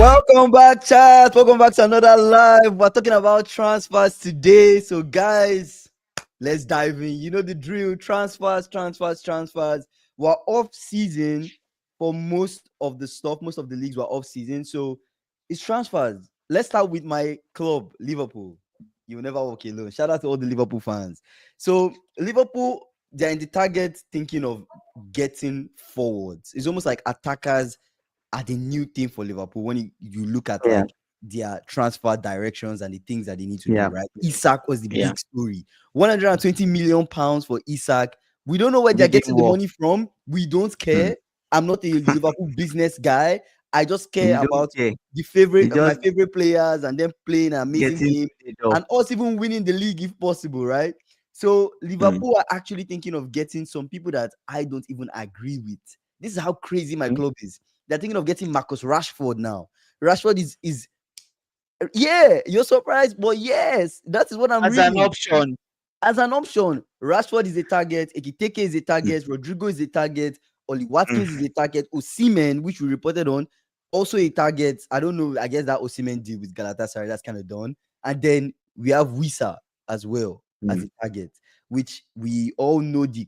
Welcome back, chat. Welcome back to another live. We're talking about transfers today. So, guys, let's dive in. You know the drill. Transfers. We're off season for most of the stuff. Most of the leagues were off season. So, it's transfers. Let's start with my club, Liverpool. You will never walk alone. Shout out to all the Liverpool fans. So, Liverpool, they're in the target thinking of getting forwards. It's almost like attackers are the new thing for Liverpool when you look at like their transfer directions and the things that they need to do, right? Isak was the big story. 120 million pounds for Isak. We don't know where they're getting the money from. We don't care. I'm not a Liverpool business guy. I just care about my favorite players and them playing an amazing game and us even winning the league if possible, right? So Liverpool are actually thinking of getting some people that I don't even agree with. This is how crazy my club is. They're thinking of getting Marcus Rashford now. Rashford is yeah, you're surprised, but yes, that is what I'm reading. As an option, Rashford is a target, Ekitike is a target, Rodrygo is a target, Oli Watkins is a target, Osimhen, which we reported on, also a target. I don't know, I guess that Osimhen deal with Galatasaray, that's kind of done. And then we have Wissa as well as a target, which we all know the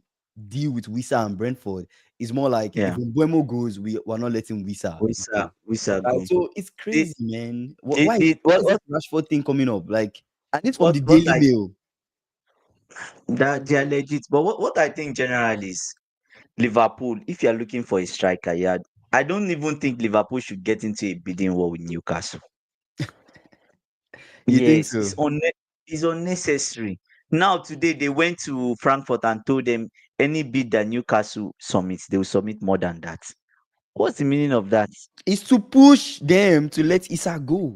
deal with Wissa and Brentford is more like if Mbeumo goes, we're not letting Wissa go. So it's crazy, man. Why is this Rashford thing coming up? Like, and it's from the Daily Mail. That they are legit. But what I think generally is Liverpool, if you're looking for a striker, I don't even think Liverpool should get into a bidding war with Newcastle. You think so? It's unnecessary. Now, today, they went to Frankfurt and told them any bid that Newcastle submits, they will submit more than that. What's the meaning of that? It's to push them to let Isak go.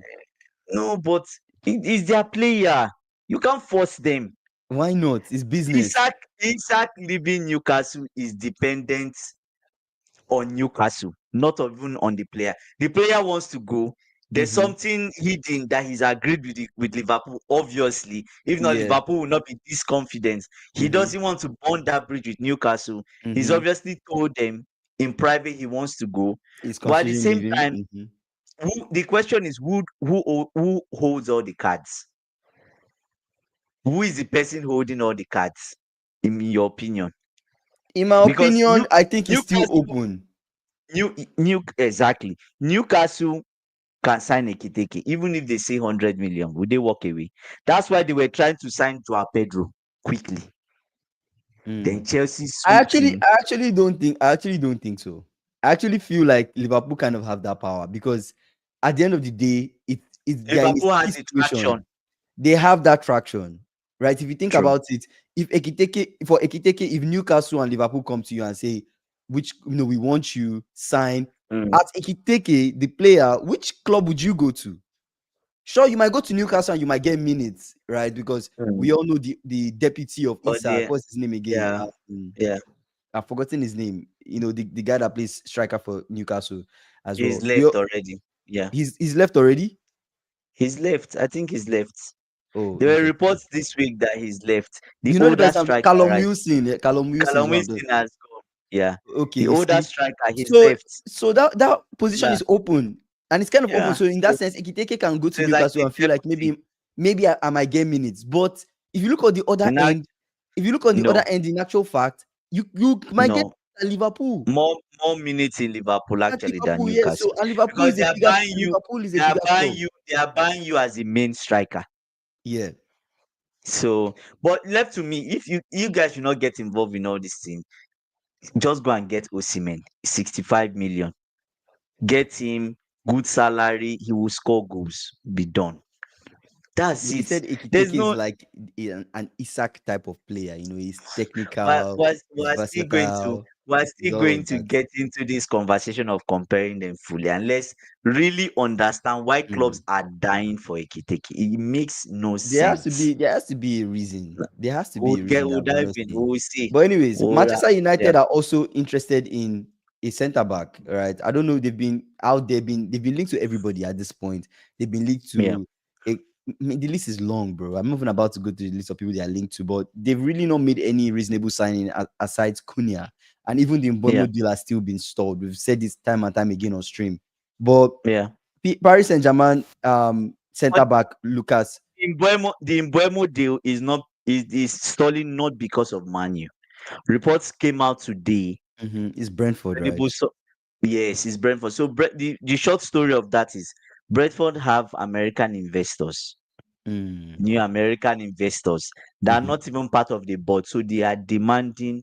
No, but it's their player. You can't force them. Why not? It's business. Isak leaving Newcastle is dependent on Newcastle, not even on the player. The player wants to go. There's something hidden that he's agreed with Liverpool, obviously. If not, Liverpool will not be this confident. He doesn't want to burn that bridge with Newcastle. He's obviously told them in private he wants to go. But at the same time, the question is who holds all the cards? Who is the person holding all the cards, in your opinion? In my opinion, I think it's still open. Exactly. Newcastle can sign Ekitike, even if they say 100 million. Would they walk away? That's why they were trying to sign Joao Pedro quickly. Then Chelsea. I actually don't think so. I actually feel like Liverpool kind of have that power because at the end of the day, Liverpool has a traction. They have that traction, right? If you think about it, if Newcastle and Liverpool come to you and say, which we want you sign at Ekitike, the player, which club would you go to? Sure, you might go to Newcastle and you might get minutes, right? Because we all know the deputy of Isak. What's his name again? I've forgotten his name. The guy that plays striker for Newcastle as well. He's left already. Yeah. He's left already? He's left. I think he's left. Oh, there were reports this week that he's left. The older striker, Callum Wilson. Callum Wilson has gone. Yeah. Okay. The older striker, he's left. So that position is open. And it's kind of open. So in that sense, Ekitike can go to Newcastle and feel like maybe I might get minutes. But if you look on the other end, in actual fact, you might get Liverpool. More minutes in Liverpool actually than Newcastle. So, and Liverpool is a bigger club. They are buying you as a main striker. Yeah. So, but left to me, if you guys should not get involved in all this thing, just go and get Osimhen, 65 million. Get him, good salary, he will score goals. Be done. That's it. He said Ekitike is like an Isak type of player. He's technical. We're still going to get into this conversation of comparing them fully, and let's really understand why clubs are dying for Ekitike. It makes no sense. There has to be a reason. There has to be a reason. We'll see. But anyways, Manchester United are also interested in a centre back, right? I don't know. They've been linked to everybody at this point. They've been linked to the list is long, bro. I'm not even about to go to the list of people they are linked to, but they've really not made any reasonable signing aside Cunha. And even the Mbeumo deal has still been stalled. We've said this time and time again on stream. But Paris Saint-Germain But centre back Lucas. The Mbuemo deal is stalling not because of Manu. Reports came out today. It's Brentford, right? Credible yes, it's Brentford. So the short story of that is Brentford have American investors, Mm. new American investors that are Mhm. not even part of the board. So they are demanding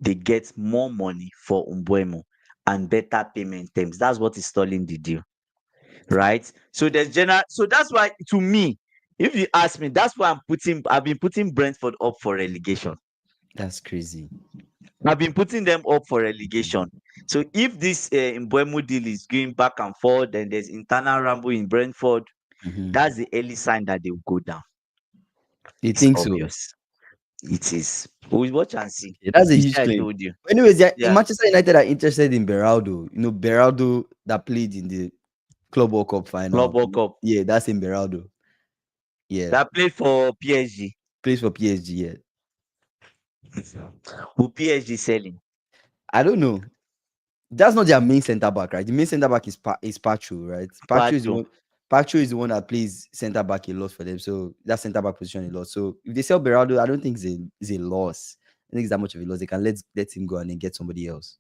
they get more money for Umbuemo and better payment terms. That's what is stalling the deal, right? So there's general. So that's why, to me, if you ask me, that's why I've been putting Brentford up for relegation. That's crazy. I've been putting them up for relegation. So if this Mbuemo deal is going back and forth, and there's internal rumble in Brentford, Mhm. that's the early sign that they will go down. You It's think so? obvious. It is. We'll watch and see. Yeah, that's a You huge see, I claim. told you. Anyways, yeah, Yeah. Manchester United are interested in Beraldo. You know, Beraldo that played in the Club World Cup Club final. World Cup. Yeah, that's in Beraldo. Yeah, That played for PSG. plays for PSG. Yeah, Who PSG selling? I don't know. That's not their main centre back, right? The main centre back is Pacho, right? Pacho is the Pato. one. Pacho is the one that plays centre back a lot for them. So that centre back position a lot. So if they sell Beraldo, I don't think it's a loss. I think it's that much of a loss. They can let him go and then get somebody else.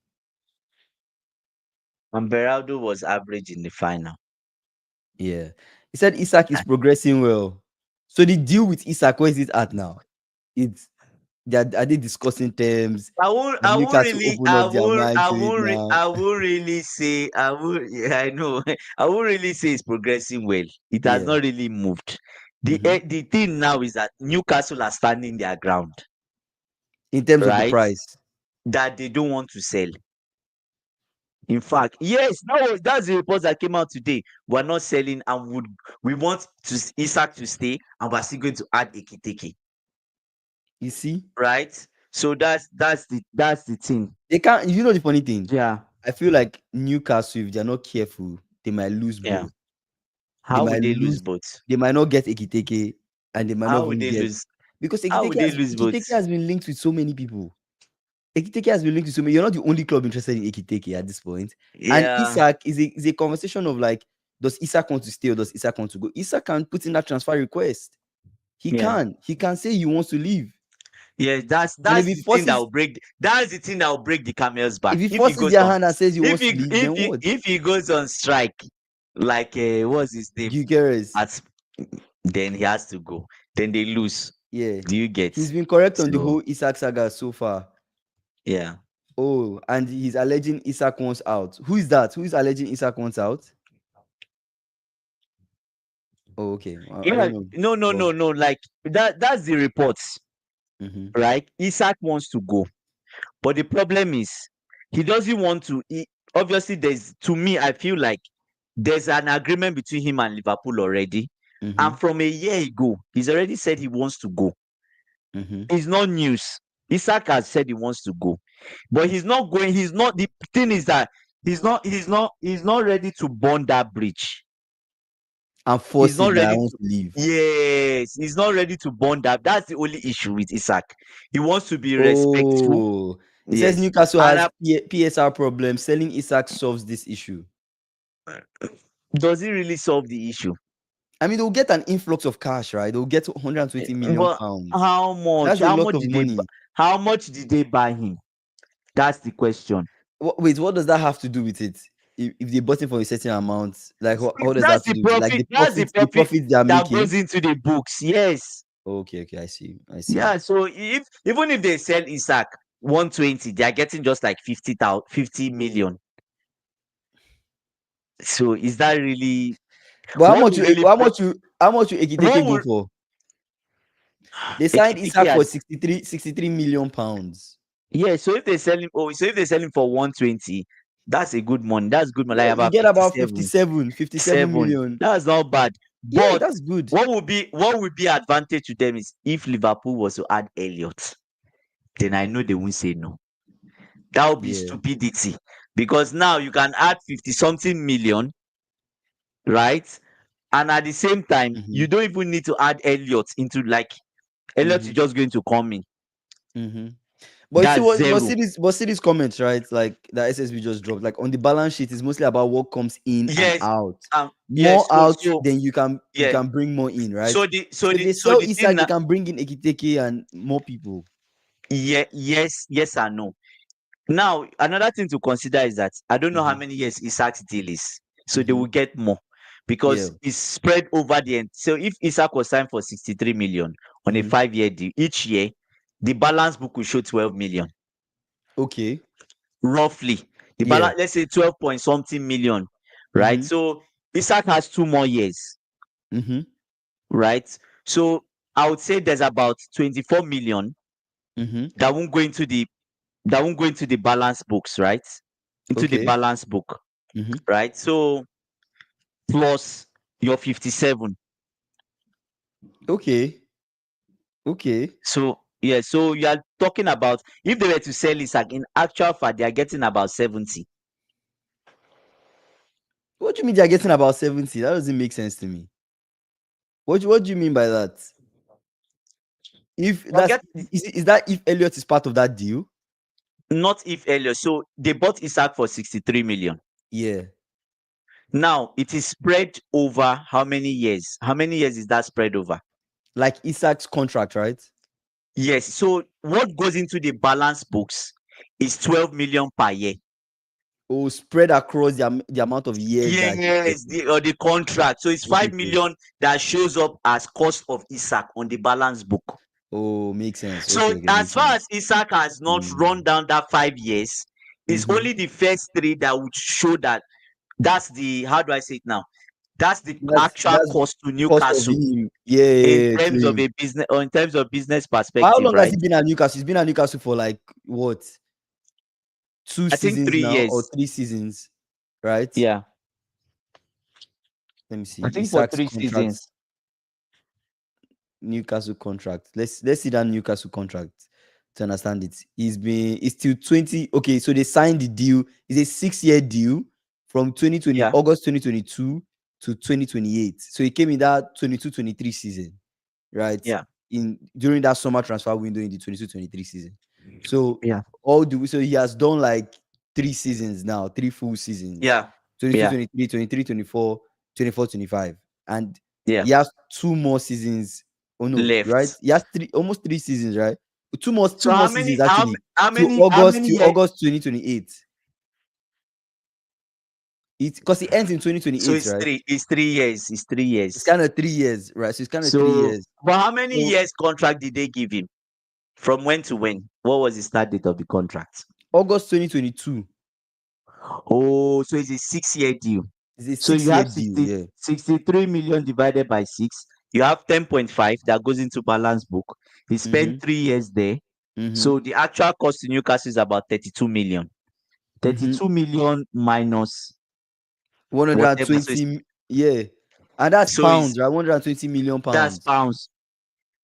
And Beraldo was average in the final. Yeah. He said Isak is progressing well. So the deal with Isak, where is it at now? It's are they discussing terms? Have I won't Newcastle really, open up their mind to it now? I won't really say, yeah, I know, I won't really say it's progressing well. It has Yeah. not really moved. Mhm. The thing now is that Newcastle are standing their ground, In terms of the right? price. That they don't want to sell. In fact, yes, that's the report that came out today. We're not selling, and we want Isak to stay, and we're still going to add Ekitike, You see? right? So that's the thing. They can't, you know the funny thing? Yeah, I feel like Newcastle, if they're not careful, they might lose yeah. both. They How would might they lose lose, both? they might not get Ekiteke, and they might not How would even they get, lose? because How would they lose both? Ekiteke has been linked with so many people. Ekiteke has been linked to so many. You're not the only club interested in Ekiteke at this point. And Yeah, Isak is a conversation of like, does Isak want to stay or does Isak want to go? Isak can put in that transfer request. He yeah, can. He can say he wants to leave. yeah. And if That's he the thing that forces will break. That's the thing that will break the camel's if back. he If he forces goes their on, hand and says he wants to leave, then what? if he goes on strike, like what's his name? Gyökeres. At then he has to go. Then they lose. Yeah. Do you get? He's been correct on the So whole Isak saga so far. yeah, Oh, and he's alleging Isak wants out. Who is that? Who is alleging Isak wants out? Oh, okay. I yeah. don't know. No, no, Well, no, no. Like that. That's the reports, mhm, right? Isak wants to go. But the problem is, he doesn't want to. Obviously, to me, I feel like there's an agreement between him and Liverpool already. And mhm, from a year ago, he's already said he wants to go. mhm. It's not news. Isak has said he wants to go, but he's not going. He's not. The thing is that he's not ready to burn that bridge. And He's force not it that I ready want to. to leave. Yes, he's not ready to burn that. That's the only issue with Isak. He wants to be respectful. Oh, he says Yes, Newcastle and has PSR problems. Selling Isak solves this issue. does it really solve the issue? I mean, they'll get an influx of cash, right? They'll get 120 million But pounds. how much? That's a lot of money. How much did they buy him? That's the question. Wait, what does that have to do with it? If they bought it for a certain amount, like what does that That's have to the do with it? Like profit. That's the the profit profits they are that making. goes into the books. Yes. Okay, okay, I see, I see. Yeah. So if even if they sell Isak 120, they are getting just like 50 million. So is that really But what will really how much you what Ekiteke go will for? They signed Ekitike Isak for has 63 million pounds. yeah, so if they sell him so if they sell him for 120, that's a good money. That's good money, Yeah, like you about get about 57. 57 million. That's not bad. Yeah, But that's good. what would be advantage to them is if Liverpool was to add Elliot, then I know they won't say no. That would be Yeah. stupidity. Because now you can add 50 something million, right? And at the same time, Mm-hmm. you don't even need to add Elliot into like Elliot is Mm-hmm. just going to come in. Mm-hmm. But see That's what, zero. but see these comments, right? Like the SSB just dropped. Like on the balance sheet, it's mostly about what comes in and Yes. out. Yes. More out, So then you yeah. can bring more in, right? So the so So if the they so sell the thing Isak, they now, can bring in Ekiteke and more people. yeah, yes and no. Now, another thing to consider is that I don't know how Hmm. many years Isak's deal is, so they Hmm. will get more Yeah. because it's spread over the end. So if Isak was signed for 63 million on a Hmm. 5-year deal, each year the balance book will show 12 million, Okay. roughly. The Yeah. balance, let's say 12 point something million, right? Hmm. So Isak has 2 more years, Hmm. right? So I would say there's about 24 million Hmm. that won't go into the balance books, right? Into the Okay. balance book, Hmm. right? So plus your 57. Okay. Okay. So yeah, so you are talking about if they were to sell Isak, in actual fact, they are getting about 70. What do you mean they're getting about 70? That doesn't make sense to me. What do you mean by that? If They are that's getting is that if Elliot is part of that deal? not if earlier. So they bought Isak for 63 million. Yeah. Now it is spread over how many years? How many years is that spread over? Like Isak's contract, right? Yes. So what goes into the balance books is 12 million per year. Or spread across the amount of years that he's Yes, getting. the contract. So it's Okay, 5 okay. million that shows up as cost of Isak on the balance book. Oh, makes sense. So Okay, okay, as makes far sense. as Isak has not run Mm. down that 5 years, it's Mm-hmm. only the first three that would show that that's the, how do I say it now? That's the actual That's cost to cost of Newcastle him. Yeah, in yeah, yeah, to terms of him. a business or in terms of business But how perspective, long has right? he been at Newcastle? He's been at Newcastle for like what, two I think seasons three now or years. 3 seasons, right? Yeah. Let me I see. think for Isaac's three contract, seasons. Newcastle contract. Let's see that Newcastle contract to understand it. It's till 20. Okay, so they signed the deal. It's a 6-year deal from 2020 Yeah. August 2022 to 2028. So he came in that 22-23 season, right? Yeah. In during that summer transfer window in the 22-23 season. So Yeah. so he has done like 3 seasons now, 3 full seasons. Yeah. 22, Yeah. 23, 23, 24, 24, 25. And Yeah. he has 2 more seasons. Oh no, right? Left. He has almost 3 seasons, right? Two So more how seasons many how actually. how Till many how August, many till years? August 2028. It because it ends in So 2028, right? it's 3 years. It's three It's years. kind of 3 years, right? So it's kind of three So years. but how many So years contract did they give him? From when to when? What was the start date of the contract? August 2022 Oh, so it's a 6-year deal. is a So you six-year have deal, yeah. 63 million divided by 6. You have 10.5 that goes into balance book. He Mm-hmm. spent 3 years there. Mm-hmm. So the actual cost to Newcastle is about 32 million. Mm-hmm. 32 million minus whatever. 120, yeah. And that's So pounds, it's right? 120 million that's pounds. pounds.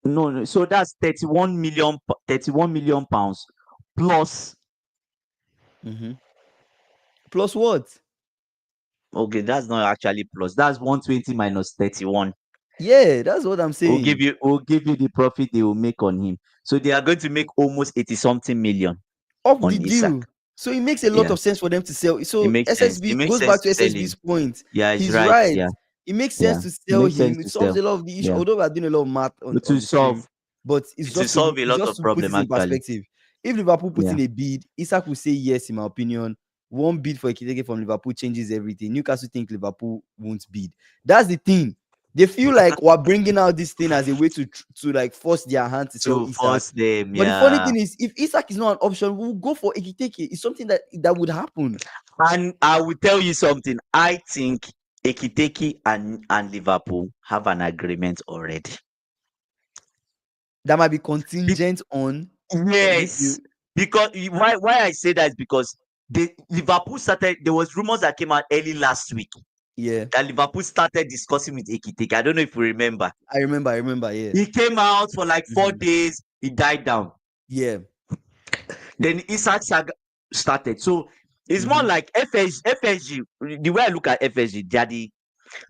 No. So that's 31 million, 31 million pounds plus. Mm-hmm. Plus what? Okay, that's not actually plus. That's 120 minus 31. Yeah, that's what I'm saying. We'll give you the profit they will make on him. So they are going to make almost 80 something million Of the on Isak. deal. So it makes a lot Yeah, of sense for them to sell. it So makes sense. It SSB makes goes sense back to to sell SSB's him. point. Yeah, it's He's right. right. Yeah, It makes sense yeah. to It sell makes sense him. It to solves sell. a lot of the issue. Yeah. Although we're doing a lot of math on To the stream, solve but it's to solve a lot of to put problem this in actually. perspective. If Liverpool put Yeah. in a bid, Isak will say yes, in my opinion. One bid for Ekitike from Liverpool changes everything. Newcastle think Liverpool won't bid. That's the thing. They feel like we're bringing out this thing as a way to like force their hand to sell To Isak. force them, But the funny yeah. thing is, if Isak is not an option, we'll go for Ekiteke. It's something that would happen. And I will tell you something. I think Ekiteke and Liverpool have an agreement already. That might be Be- contingent on maybe. yes, because why I say that is because the Liverpool started. There was rumors that came out early last week Yeah, that Liverpool started discussing with Ekitike. I don't know if you remember. I remember. I remember. Yeah. He came out for like 4 days. He died down. Yeah. Then Isak saga started. So it's more Mm-hmm. like FSG. The way I look at FSG,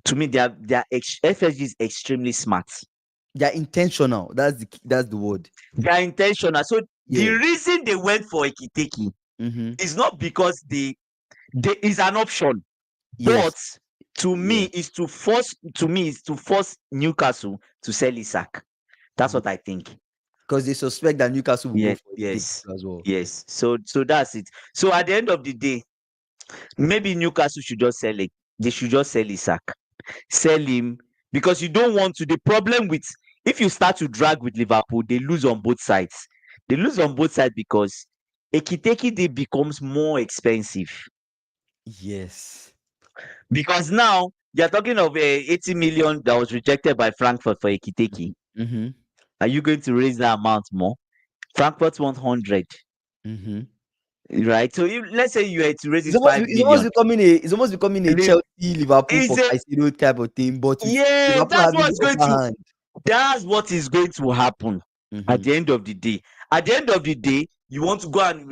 to me FSG is extremely smart. They're intentional. That's the word. They are intentional. So The Yeah. reason they went for Ekiteke Mm-hmm. is not because they is an option, Yes. but Yeah. to me is to force Newcastle to sell Isak. That's what I think. Because they suspect that Newcastle will go Yeah, for it yes, as well. yes. So that's it. So at the end of the day, maybe Newcastle should just sell it. They should just sell Isak. Sell him, because you don't want to. The problem with, if you start to drag with Liverpool, they lose on both sides. They lose on both sides because Ekiteke Day becomes more expensive. Yes. Because now you're talking of 80 million that was rejected by Frankfurt for Ekiteke. Mm-hmm. Are you going to raise that amount more? Frankfurt want 100, Mm-hmm. right? So if, let's say you had to raise It's it almost 5 it's almost million. becoming a it's almost becoming a Liv- Chelsea Liverpool Is for a Caicedo type of thing, but with Yes, Liverpool having the upper hand. that's what is going to happen at Mm-hmm. the end of the day. At the end of the day, you want to go and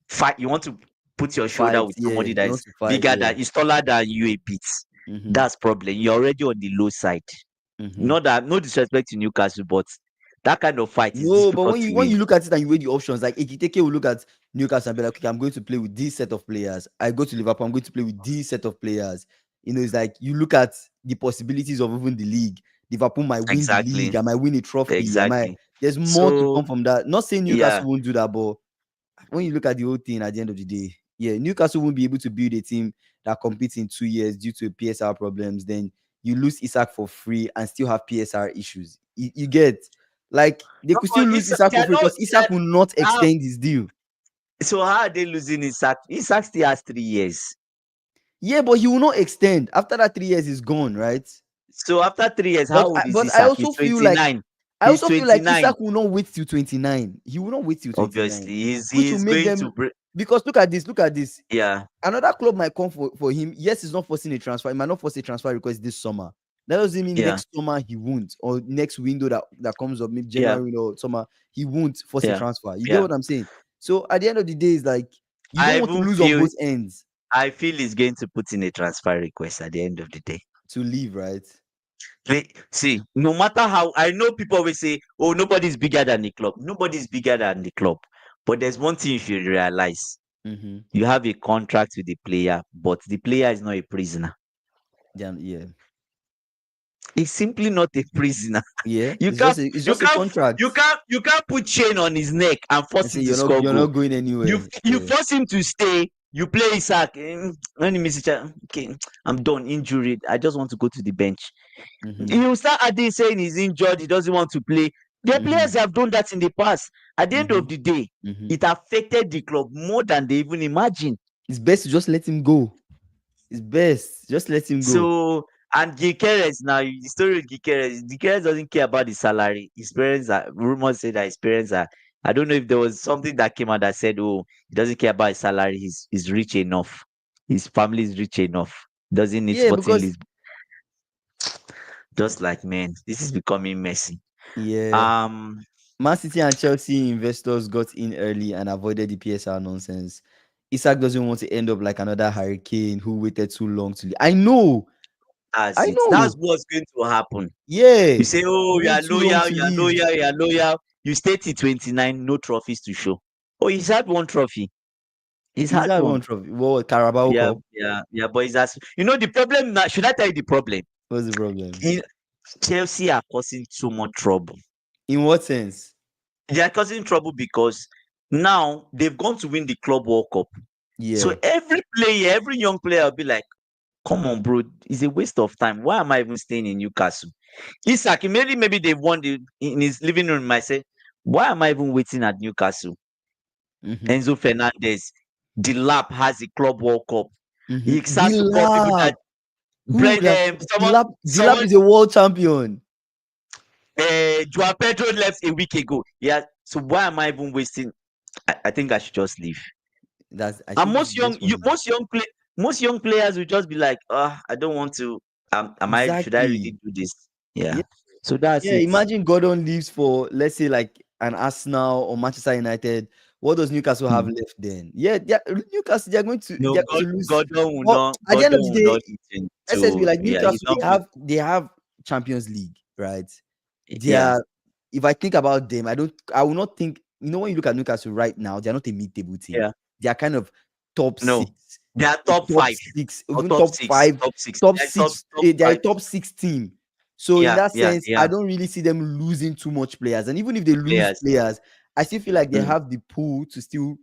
fight. You want to put your shoulder Fight, with yeah. somebody that You want is to fight, bigger, yeah. that is taller than you a bit. Mm-hmm. That's problem. You're already on the low side. Mm-hmm. Not that, no disrespect to Newcastle, but that kind of fight is No, but difficult when to you win. look at it and you weigh the options, like Ekiteke will look at Newcastle and be like, okay, I'm going to play with this set of players. I go to Liverpool, I'm going to play with this set of players. It's like you look at the possibilities of even the league. Liverpool might win the league, Exactly. I might win a trophy. Exactly. There's more to So come from that. Not saying yeah, Newcastle won't do that, but when you look at the whole thing at the end of the day, yeah, Newcastle won't be able to build a team that competes in 2 years due to PSR problems. Then you lose Isak for free and still have PSR issues. You get, like, they no, could still lose it's Isak they for are free not. because Isak will not How, extend his deal. so how are they losing Isak? Isak still has 3 years. Yeah, but he will not extend after that 3 years is gone, right? So after 3 years, how But old is I Isak? He's also feel like 29. I He's also feel like 29. Isak will not wait till 29. He will not wait till 29, Obviously, which will he's make going them, to break. because look at this. Yeah, Another club might come for him. Yes, he's not forcing a transfer. He might not force a transfer request this summer. That doesn't mean yeah, next summer he won't, or next window that comes up, maybe yeah, January or summer, he won't force a yeah, transfer. You get yeah. what I'm saying? So at the end of the day, it's like you don't I want to even lose on feel both ends I feel he's going to put in a transfer request at the end of the day. to leave, right? See, no matter how, I know people will say, "Oh, nobody's bigger than the club." Nobody's bigger than the club. But there's one thing you should realize: Mm-hmm. you have a contract with the player, but the player is not a prisoner. Yeah. He's simply not a prisoner. Yeah. You It's can't just it's you just a can't contract. you can't put chain on his neck and And force say him to score you're not goal. going anywhere. You Yeah. force him to stay. You play Isak. When he misses, okay, I'm done. Injured. I just want to go to the bench. Mm-hmm. You start adding saying he's injured. He doesn't want to play. The Mm-hmm. players have done that in the past. At the end Mm-hmm. of the day, Mm-hmm. it affected the club more than they even imagine. It's best to just let him go. It's best. Just let him go. So, and Gikeres now, the story with Gikeres doesn't care about the salary. His parents are, rumors say that his parents are, I don't know if there was something that came out that said, oh, he doesn't care about his salary. He's rich enough. His family is rich enough. Doesn't need Yeah, sporting because list. Just like, man, this is becoming messy. yeah, Um, Man City and Chelsea investors got in early and avoided the PSR nonsense. Isak doesn't want to end up like another hurricane who waited too long to leave. I know. that's I it. That's know. what's going to happen. Yeah. You say, oh, you Wait are too long loyal, to you are leave. loyal, you are loyal. You stay till 29, no trophies to show. Oh, he's had one trophy. He's Is had that one. one trophy? What, Carabao Yeah, Cup? yeah, yeah. But it's as you know the problem now. Should I tell you the problem? What's the problem? In, Chelsea are causing too much trouble. In what sense? They are causing trouble because now they've gone to win the Club World Cup. So Yeah. every player, every young player will be like, "Come on, bro, it's a waste of time. Why am I even staying in Newcastle?" Isak, maybe they've won in his living room. I say, "Why am I even waiting at Newcastle?" Mm-hmm. Enzo Fernandez, the lap has a Club World Cup. Mm-hmm. He starts to call people Dilap. that Who would have Dilap someone is a world champion. Joao Pedro left a week ago. Yeah, so why am I even wasting? I think I should just leave. I And think it's the best one. most young players will just be like, I don't want to. Should I really Exactly. do this? Yeah. Yeah. So that's Yeah. it. Imagine Gordon leaves for, let's say, like an Arsenal or Manchester United. What does Newcastle have Hmm. left then? Yeah, Newcastle, No, they're going to lose. Well, at the end Gordon of the will day, not eat SSB, into. like Yeah, he's Newcastle, not going. they have Champions League, right? They Yeah, are if I think about them, I will not think, when you look at Newcastle right now, they're not a mid-table team. Yeah. They are kind of top No. six, They are top top five six, or even top top six. five, Top six. top They're top six. top They're a five. top six team. So in Yeah, that yeah, sense, I yeah. don't really see them losing too much players. And even if they lose Players. players, I still feel like they Mm, have the pool to still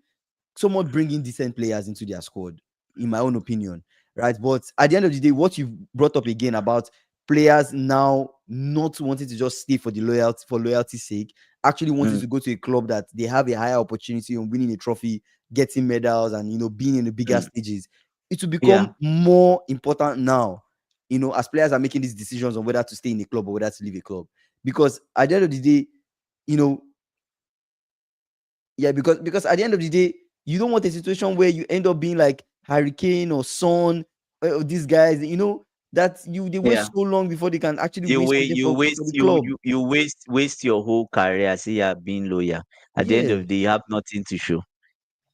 somewhat bring in decent players into their squad, in my own opinion, right? But at the end of the day, what you brought up again about players now not wanting to just stay for loyalty's sake, actually wanting mm, to go to a club that they have a higher opportunity on winning a trophy, getting medals, and being in the bigger mm. stages. It will become Yeah. more important now, as players are making these decisions on whether to stay in a club or whether to leave a club. Because at the end of the day, you know, yeah, because at the end of the day, you don't want a situation where you end up being like Hurricane or Son, or these guys, that they wait Yeah. so long before they can actually You win wait, something you for waste, the you club. you you waste your whole career. See, you are being loyal. At the end Yeah, of the day, you have nothing to show,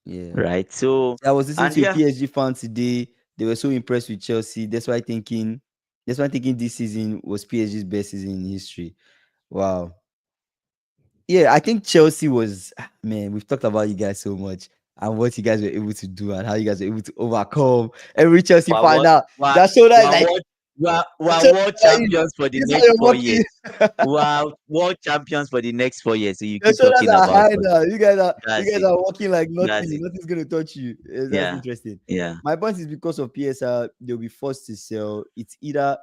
yeah. right? So, I was listening and to a yeah, PSG fan today. They were so impressed with Chelsea. That's why thinking this season was PSG's best season in history. Wow. Yeah, I think Chelsea was, man, we've talked about you guys so much and what you guys were able to do and how you guys were able to overcome every Chelsea we're fan what now. we're, That shoulder is we're like, what we're so world like, champions for the this is how next you're 4 years. walking. We're world champions for the next 4 years. So you Your keep shoulders talking are about high us. now. You That's guys it. are walking like That's nothing. it. Nothing's gonna touch you. That's Yeah. interesting. Yeah. My point is because of PSR, they'll be forced to sell. It's either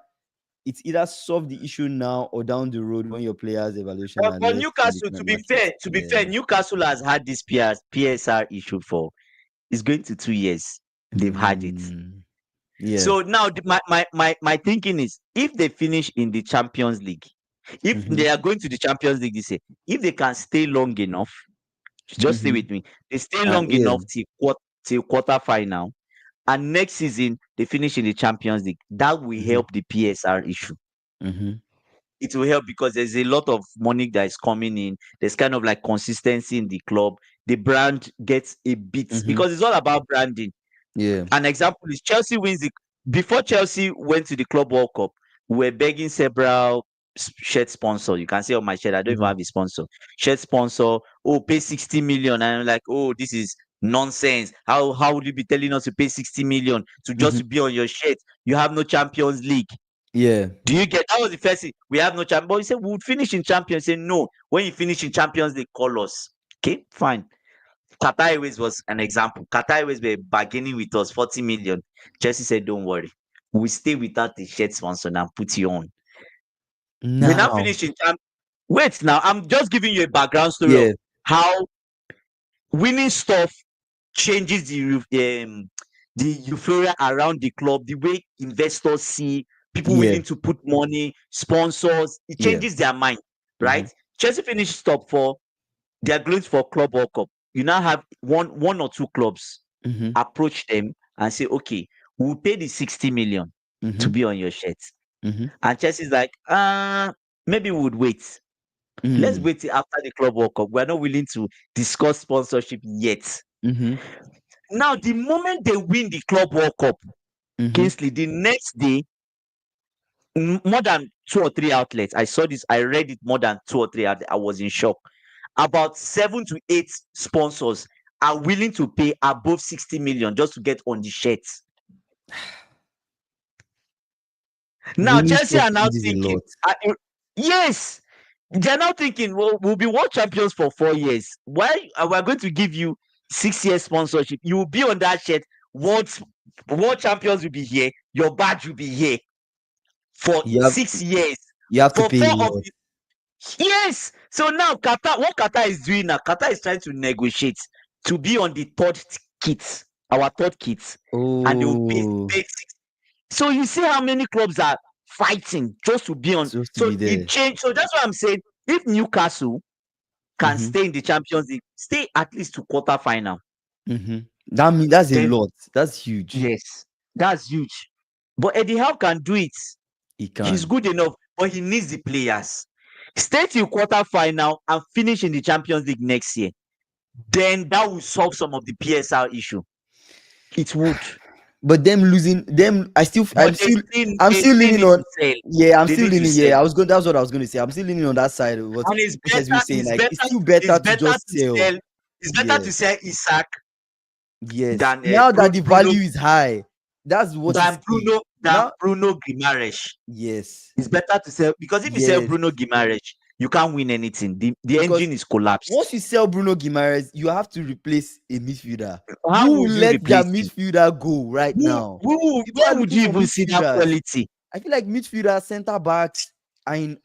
solve the issue now or down the road when your players' evaluation are But less in the Newcastle, kind to of be market. fair, Yeah. Newcastle has had this PSR issue for it's going to 2 years. They've had it. Mm, yeah. So now my thinking is if they finish in the Champions League, if Mm-hmm. they are going to the Champions League this year, if they can stay long enough, just stay Mm-hmm. with me. They stay long Yeah. enough till quarter final, and next season they finish in the Champions League. That will Mm-hmm. help the PSR issue. Mm-hmm. It will help because there's a lot of money that is coming in. There's kind of like consistency in the club. The brand gets a bit Mm-hmm. because it's all about branding. Yeah. An example is Chelsea wins the before Chelsea went to the Club World Cup, we were begging several shirt sponsor. You can see on my shirt, I don't even Mm-hmm. have a sponsor. Shirt sponsor, oh, pay 60 million. And I'm like, oh, this is nonsense. How would you be telling us to pay 60 million to just Mm-hmm. to be on your shirt? You have no Champions League. Yeah. Do you get that was the first thing? We have no champion. But he said we would finish in Champions. Say no. When you finish in Champions League, call us. Okay, fine. Qatar Airways was an example. Qatar Airways were bargaining with us 40 million. Chelsea said, don't worry. We stay without the shirt sponsor and put you on. We now Now. finish in champ. Wait, now I'm just giving you a background story of Yeah. how winning stuff changes the euphoria around the club, the way investors see people Yeah. willing to put money, sponsors, it Yeah. changes their mind, Mm-hmm. right? Chelsea finished top four. They are going for Club World Cup. You now have one or two clubs Mm-hmm. approach them and say, okay, we'll pay the 60 million Mm-hmm. to be on your shirt. Mm-hmm. And Chelsea's like, maybe we would wait. Let's Mm. wait till after the Club World Cup. We're not willing to discuss sponsorship yet. Mm-hmm. Now, the moment they win the Club World Cup, Mm-hmm. Kingsley, the next day, more than 2 or 3 outlets. I saw this, I read it more than 2 or 3 outlets. I was in shock. About 7 to 8 sponsors are willing to pay above 60 million just to get on the shirts. Now, Winning Chelsea stuff are now changes a thinking, lot. yes, they're now thinking, well, we'll be world champions for 4 years. Why are we going to give you 6 years sponsorship? You will be on that shirt. World, world champions will be here. Your badge will be here for You have 6 years. you have to For pay a 4 of lot. the yes. So now Qatar, what Qatar is doing now, Qatar is trying to negotiate to be on the third kit, our third kit, and they will Oh, pay so you see how many clubs are fighting just to be on. supposed to So be it there. changed. So that's why I'm saying if Newcastle can Mm-hmm. stay in the Champions League, stay at least to quarter final. Mm-hmm. That's a Then lot. That's huge. yes, that's huge. But Eddie Howe can do it. He He's can. good enough, but he needs the players. Stay till quarter final and finish in the Champions League next year. Then that will solve some of the PSR issue. It would. But them losing them, But I'm they still still leaning need on. to sell. Yeah, I'm They still need to leaning. sell. Yeah, I was going. That's what I was going to say. I'm still leaning on that side of what And has been saying. Like, it's still better it's to better just to sell. sell. It's better Yeah. to sell Isak Yes. than Now that the value is high, that's what is key. Than Now, Bruno Guimaraes. yes, It's better to sell because if you sell yes. Bruno Guimaraes, you can't win anything. The Because engine is collapsed. once you sell Bruno Guimaraes, you have to replace a midfielder. How Who will would you let their replace him? midfielder go right now? People Where are would looking you for even see that midfielders. quality? I feel like midfielders, centre backs are in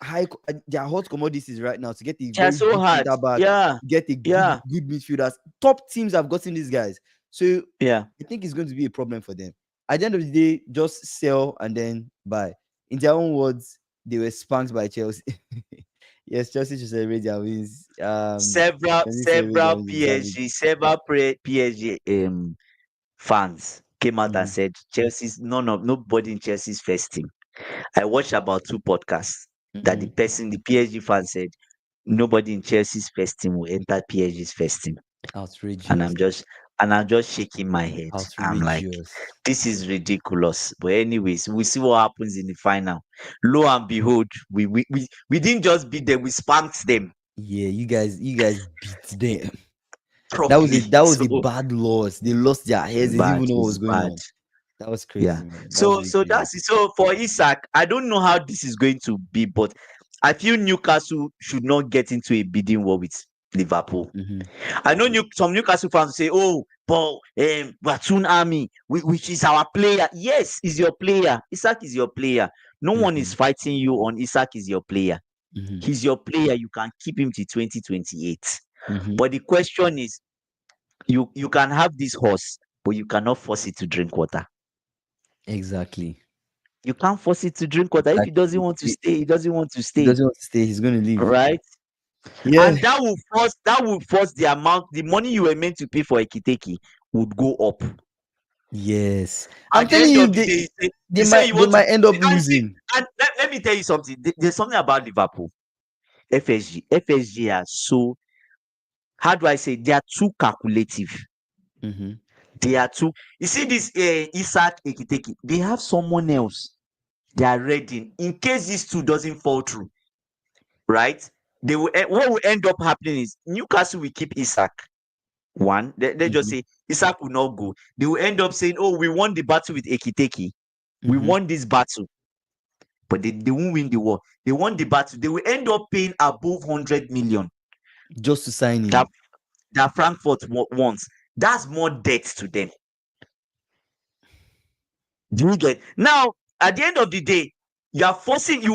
they are hot commodities right now to get a They are very so good hard. centre back, Yeah, get a yeah, good midfielders. Top teams have gotten these guys. So yeah. I think it's going to be a problem for them. At the end of the day, just sell and then buy. In their own words, they were spanked by Chelsea. Yes, Chelsea should celebrate their wins. Chelsea celebrate their wins, deserve it. PSG fans came out and Mhm, said nobody in Chelsea's first team. I watched about 2 podcasts that mhm. the PSG fan said nobody in Chelsea's first team will enter PSG's first team. And Outrageous. I'm just shaking my head. I'm like, Outrageous. this is ridiculous. But anyways, we'll see what happens in the final. Lo and behold, we didn't just beat them, we spanked them Yeah, you guys beat them. properly. That was So a bad loss. They lost their heads. They didn't even know what was it's going bad. on. That was Yeah. crazy, man. That was really So crazy. that's it. So for Isak, I don't know how this is going to be, but I feel Newcastle should not get into a bidding war with Liverpool. Hmm. I know some Newcastle fans say, "Oh, but Platoon Army, which is our player." Yes, is your player. Isak is your player. No one Hmm. is fighting you on Isak is your player. Hmm. He's your player. You can keep him till 2028. Hmm. But the question is, you can have this horse, but you cannot force it to drink water. Exactly. You can't force it to drink water. If he doesn't Exactly. want to stay, he doesn't want to He stay, doesn't want to stay. He's going to leave. right? Yeah. And that will force the money you were meant to pay for Ekiteke would go up. Yes. I'm At the telling end you, of the day, they you say might you they want to, might end up and see, losing. and let me tell you something. There's something about Liverpool, FSG are so, how do I say, they are too calculative. Hmm. They are too. You see this Isak Ekiteke, they have someone else they are ready in case these two doesn't fall through, right? What will end up happening is Newcastle will keep Isak. One, they just Hmm. say Isak will not go. They will end up saying, "Oh, we won the battle with Ekiteke. We Hmm. won this battle," but they won't win the war. They won the battle. They will end up paying above 100 million Just to sign that him. Frankfurt wants. That's more debt to them. Do you get? Now, at the end of the day, you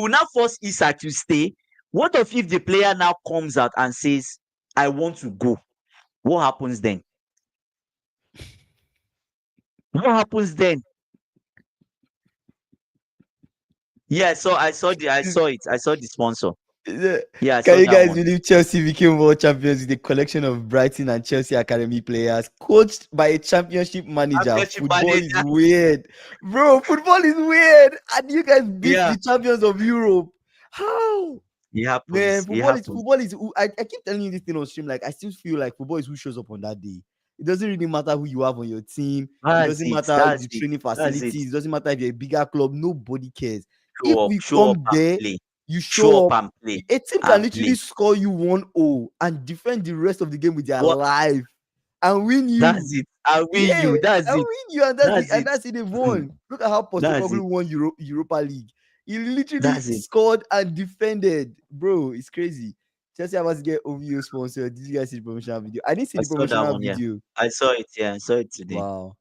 will now force Isak to stay. What if the player now comes out and says, "I want to go"? What happens then? What happens then? Yeah, so I saw the sponsor. Yeah. Yeah, I Can saw you that guys one. believe Chelsea became world champions with a collection of Brighton and Chelsea Academy players, coached by a championship manager? Championship Football is manager. weird, bro. Football is weird, and you guys beat Yeah, the champions of Europe. How? it Man, happens. It football is happens. football is. I keep telling you this thing on stream. Like, I still feel like football is who shows up on that day. It doesn't really matter who you have on your team. It That's doesn't it. matter That's the it. training That's it. facilities. It doesn't matter if you're a bigger club. Nobody cares. If we Show up come and there, play. you Show show up up. and play. A team can And literally play. score you 1-0 and defend the rest of the game with their What? life and win That's you. it. I win Yeah, you. That's and it. win you, and That's it. that's it. They've won. Look at how That's it. Postecoglou won Europa League. He literally That's it. scored and defended, bro. It's crazy. Chelsea has to get OVO sponsor. Did you guys see the promotional video? I didn't see I the saw that promotional one. Yeah, video. I saw it. Yeah, I saw it today. Wow.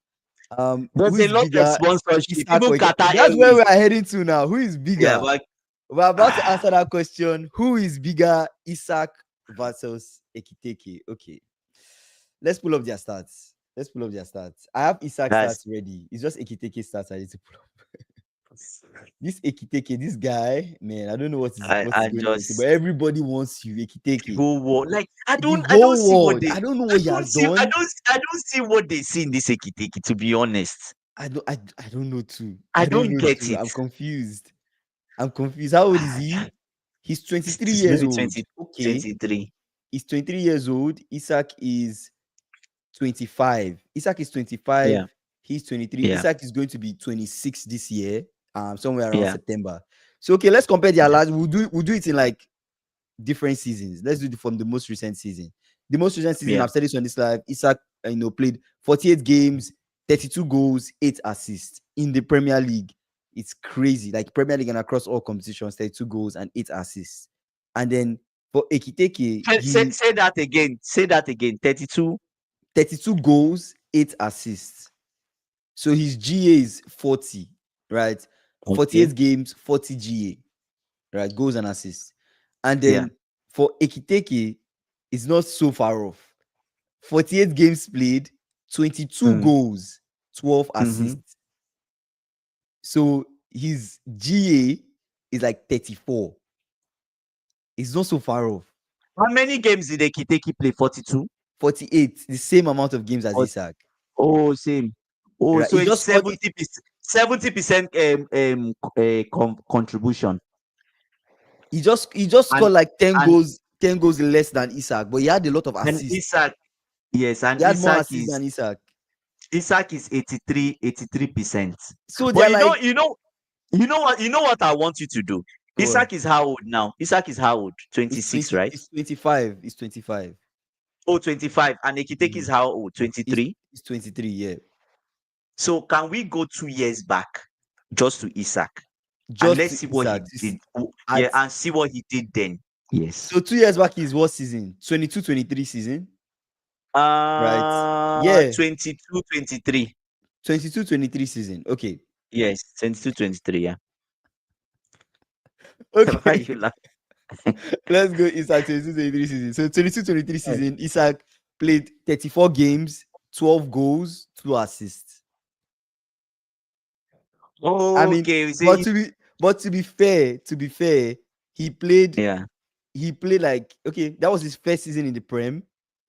Who There's a is lot of bigger, sponsorship. Isak Even or Qatar That's where Airways. we are heading to now. Who is Yeah, bigger? but We're about to answer that question. Who is bigger, Isak versus Ekiteke? Okay. Let's pull up their stats. Let's pull up their stats. I have Isak that's stats ready. It's just Ekiteke stats I need to pull up. This Ekiteke, this guy, man, I don't know what is I going on with him, but just everybody wants you, the Ekiteke. whole world. Like The I don't whole see what world. they I don't know what he has done. I don't see what they see in this Ekiteke, to be honest. I don't know too. I I don't don't know get too. it. I'm confused. I'm confused. How old is he? He's 23 It's years maybe old. 20 Okay. 23. He's 23 years old. Isak is 25. Isak is 25. Yeah. He's 23. Yeah. Isak is going to be 26 this year, somewhere around Yeah. September. So okay, let's compare their Yeah. last. We'll do it in like different seasons. Let's do it from the most recent season. The most recent season, Yeah. I've said this on this live. Isak, played 48 games, 32 goals, 8 assists in the Premier League. It's crazy. Like Premier League and across all competitions, 32 goals and 8 assists. And then for Ekiteke, he Say that again. Say that again. 32. 32 goals, 8 assists. So his GA is 40, right? Okay. 48 games, 40 GA, right? Goals and assists. And Yeah. then for Ekiteke, it's not so far off. 48 games played, 22 Mm. goals, 12 Mm-hmm. assists. So his GA is like 34. It's not so far off. How many games did Ekiteke play? 42. 48, the same amount of games as Or, Isak. oh, same. Oh, Right? so He it's just scored 70%. 70% contribution. he just And scored like 10 and goals, 10 goals less than Isak, but he had a lot of and assists. Isak, yes, and He had more assists than Isak. Isak is 83%. So But they're like, you know what I want you to do. what? Isak is how old now? Isak is how old? It's 26, 20, right? it's 25. It's 25. Oh, 25. And Ekiteke Mhm. is how old? It's 23. it's 23, yeah. So can we go 2 years back just to Isak and Just let's to see what he Isak. did? Oh, At yeah, and see what he did then. Yes. So 2 years back is what season? 22-23 season, right? Yeah, 22, 23. 22-23 season. Okay. Yes, 22, 23. Yeah. Why Okay. you laugh? Let's go Isak 22-23 season. So 22-23 season, Isak played 34 games, 12 goals, 2 assists. I mean, Okay, we but say, to be fair, he played yeah. he played like, okay, that was his first season in the Prem,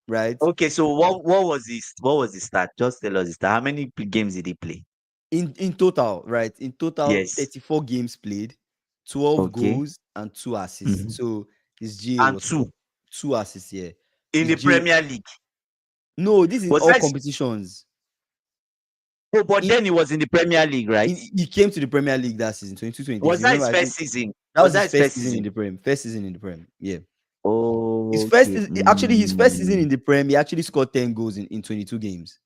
right? Okay, so what was his start? Just tell us his start. How many games did he play? In total, right? In total, Yes. 34 games played, 12 Okay. goals and 2 assists. Mhm. So his GA And was two 2 assists, yeah. in His the GA, Premier League. no, this is Was all that? competitions. Oh, but In, then he was in the Premier League, right? he came to the Premier League that season, 22-23. If Was you that remember, his I first think season? that Was was that his his first first season in season? the Prem. First season in the Prem, yeah. Okay. Actually his first season in the Prem, he actually scored 10 goals in 22 games.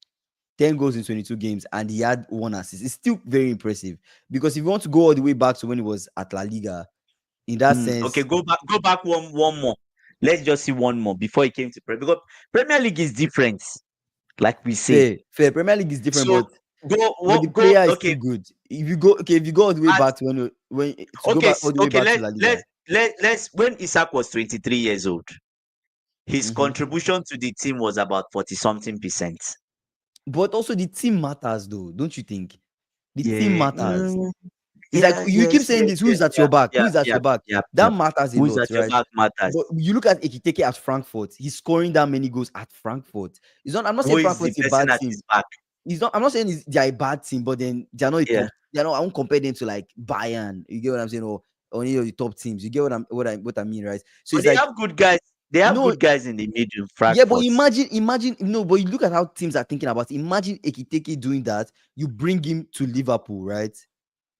10 goals in 22 games, and he had 1 assist. It's still very impressive because if you want to go all the way back to when he was at La Liga, in that Okay, sense, go back one more. Let's just see one more before he came to Premier, because Premier League is different, like we say. fair. Premier League is different, So but the go. player is still Okay, good. If you go all the way at back to when to go okay, back all the way okay. back to Let La Liga. let let let's when Isak was 23 years old, his Mhm. contribution to the team was about 40 something percent. But also the team matters, though, don't you think? The team Yeah. matters. It's like Yeah. you keep Yes. saying Yes. this. Who Yes. is at Yeah. your back? Who Yeah. is at Yeah. your back? Yeah. Yeah. That matters a Who's lot, at your right? back But matters. you look at Ekiteke at Frankfurt. He's scoring that many goals at Frankfurt. It's not. I'm not Who saying is the Frankfurt's a person bad at team. his back? He's not. I'm not saying they're a bad team, but then they're not a Yeah. top. They're not. I won't compare them to like Bayern. You get what I'm saying? Or any of the top teams. You get what I mean, right? So But it's they like have good guys. They have no, good guys in the middle. yeah, but Frankfurt. imagine no, but you look at how teams are thinking about it. Imagine Ekiteke doing that. You bring him to Liverpool, right?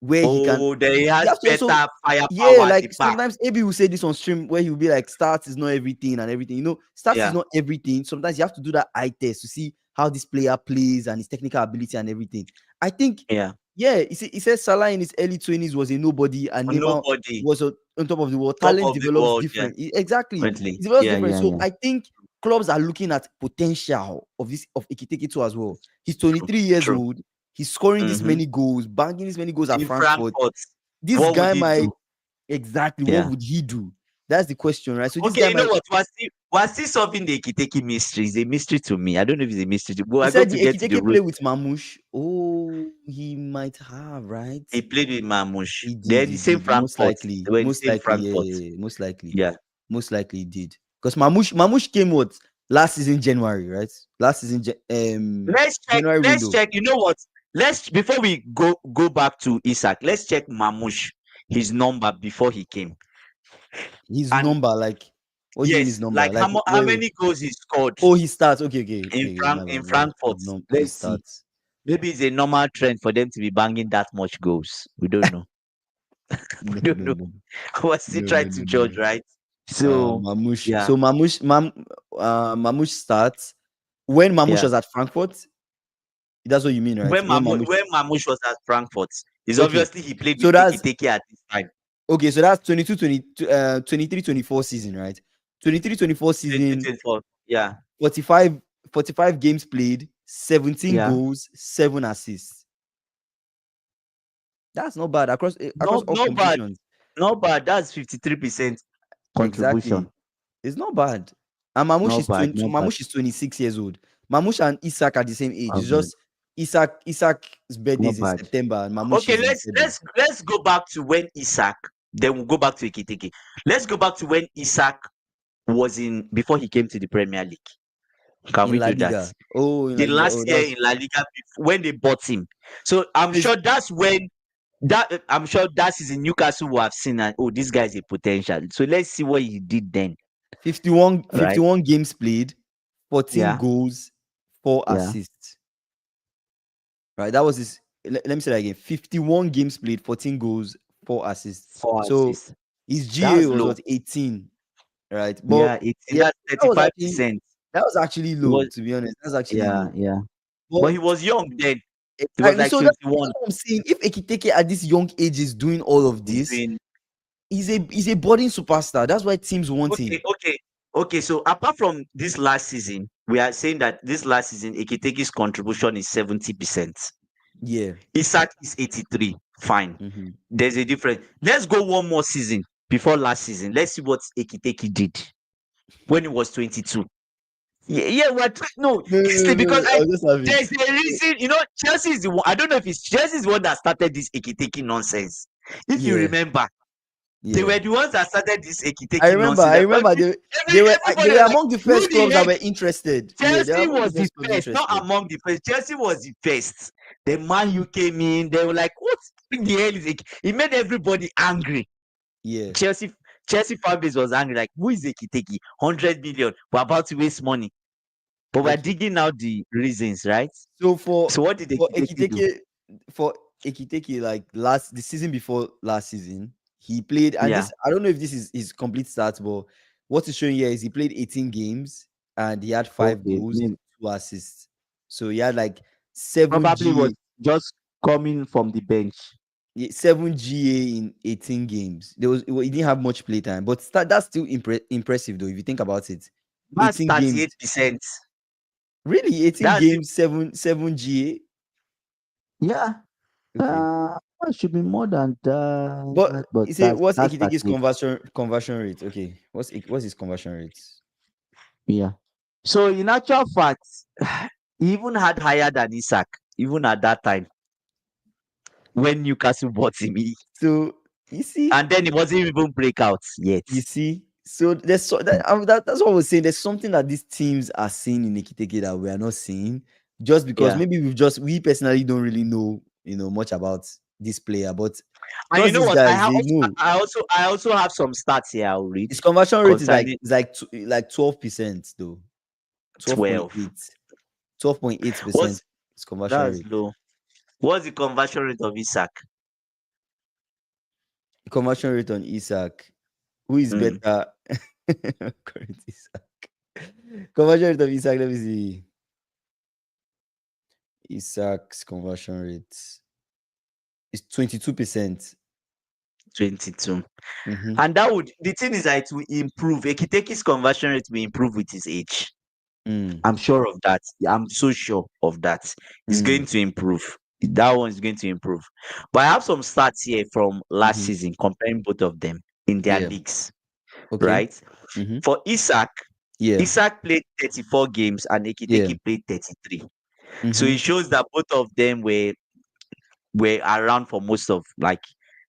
Where he can Oh, they has you have to also, better yeah, firepower at the like back. sometimes Abi will say this on stream where he'll be like, stats is not everything and everything. Stats is Yeah. not everything. Sometimes you have to do that eye test to see how this player plays and his technical ability and everything. I think, Yeah. yeah, he said Salah in his early 20s was a nobody and Neymar Nobody was on top of the world. top Talent of the develops world. Yeah. different. Exactly. Currently. It develops Yeah. different. Yeah. So Yeah. I think clubs are looking at potential of Ekiteke too as well. He's True. 23 years True. old. He's scoring this Mm-hmm. many goals, banging this many goals at In Frankfurt. Frankfurt, This what would guy he do? might exactly, what Yeah. would he do? That's the question, right? So this Okay, guy you know might. what? We're still solving the Ekiteke mystery. It's a mystery to me. I don't know if it's a mystery. But He we're going said to the get to the Ekiteke root. play with Mamush. Oh, he might have, right? He played with Marmoush. He did, They're he the same did. Most Frankfurt. likely, They were the most same likely, yeah, Frankfurt. yeah, yeah, Yeah. most likely he did. Because Mamush came what last season January, right? Last season Let's check. January Let's window. check. You know what? Let's before we go back to Isak. Let's check Marmoush, his number before he came. His And number, like, what do you mean his yes, number? like Like, how wait, wait. many goals he scored Oh, he starts. Okay, okay, in okay, okay. My bad, in my bad. Frankfurt. His Let's see. starts. Maybe it's a normal trend for them to be banging that much goals. We don't know. No, We don't no, know. no, We're still no, trying no, to no, judge, no. right? So Mamouche. yeah, So Mamouche starts when Mamouche yeah. was at Frankfurt. That's what you mean, right? When Mamouche. When Mamouche was at Frankfurt, is Okay. obviously he played with So that's Ekiteke at this time. okay. So that's 23-24 season, right? 23-24 season, 2024. Yeah, 45, 45 games played, 17 yeah. goals, 7 assists. That's not bad across No, all no bad, competitions. no bad. That's 53% contribution. Exactly. It's not bad. And Mamouche No is bad, 20, so no bad. Mamouche is 26 years old. Mamouche and Isak are the same age. Not It's bad, just Isak's birthday not is in bad. September and Mamouche Okay, is in February. let's go back to when Isak. Then we'll go back to Ekiteke. Let's go back to when Isak was in before he came to the Premier League. Can In we La do that? Liga. Oh, in La The Liga. last Oh, year that's in La Liga when they bought him. So I'm it's sure that's when I'm sure that season Newcastle will have seen that, oh, this guy is a potential. So let's see what he did then. 51, Right? 51 games played, 14 Yeah. goals, 4 Yeah. assists. Right? That was his. Let me say that again. 51 games played, 14 goals, 4 assists. Four So assists. his GA That's was low. what 18, right? But Yeah, 18. yeah, That's that was actually 35%. that was actually It low, was to be honest. That's actually yeah, low. yeah. But But he was young then. He was exactly, like so that's 21. what I'm saying. If Ekiteke at this young age is doing all of He's this, doing he's a budding superstar. That's why teams want okay, him. okay. Okay, so apart from this last season, we are saying that this last season Ekiteke's contribution is 70%. Yeah. Isak is 83. Fine. Hmm. There's a difference. Let's go one more season before last season. Let's see what Ekiteke did when he was 22. Yeah, yeah, no, No, honestly, no, no, because no. I'll just have it. there's a reason, Chelsea is the one. I don't know if it's Chelsea is the one that started this Ekiteke nonsense. If you Yeah, remember, they yeah. were the ones that started this I Ekiteke remember. nonsense. I remember they Everybody were was like, among the who first the clubs that heck? were interested. Yeah, they were Chelsea among the was the first clubs first, not interested. among the first. Chelsea was the first. The Man U came in. They were like, what the hell is it? It made everybody angry. Yeah. Chelsea Chelsea fan base was angry. Like, who is Ekiteke? 100 million. We're about to waste money. But we're Okay. digging out the reasons, right? So for So what did for Ekiteke do? Ekiteke for Ekiteke, like the season before last season, he played, and Yeah. this I don't know if this is his complete stats, but what is showing here is he played 18 games and he had 5 Okay. goals, Maybe 2 assists. So he had like 7 probably was GA, just coming from the bench. 7 GA in 18 games. He didn't have much play time, but that's still impressive though if you think about it. That's 18 games. 38%. Really? 18 That's games, 7 GA? yeah. Okay. It should be more than But that, but you say what's that's Ekiteke's 38. conversion rate? Okay, what's his conversion rate? Yeah. So in actual fact, he even had higher than Isak, even at that time when Newcastle bought him. So you see, And then it wasn't even breakout yet. so there's that's what I was saying. There's something that these teams are seeing in Ekiteke that we are not seeing, just because Yeah. maybe we personally don't really know much about this player, but And you trust know these what? guys, they know I also have some stats here I'll read his conversion rate is concerning like 12% though, 12. 12.8, 12.8% What's his conversion That's rate. low. What's the conversion rate of Isak? Conversion rate on Isak. Who is Mm, better? Current Isak. Conversion rate of Isak. Let me see. Isak's conversion rate is 22%. 22. Mm-hmm. And the thing is that it will improve. Ekiteke's conversion rate will improve with his age. Mm, I'm sure of that. I'm so sure of that. It's mm, going to improve. That one is going to improve. But I have some stats here from last mm-hmm. season comparing both of them in their Yeah. leagues, Okay. right? Mm-hmm. For Isak, Yeah. Isak played 34 games and Yeah. Ekiteke played 33. So Mm-hmm. it shows that both of them were around for most of, like,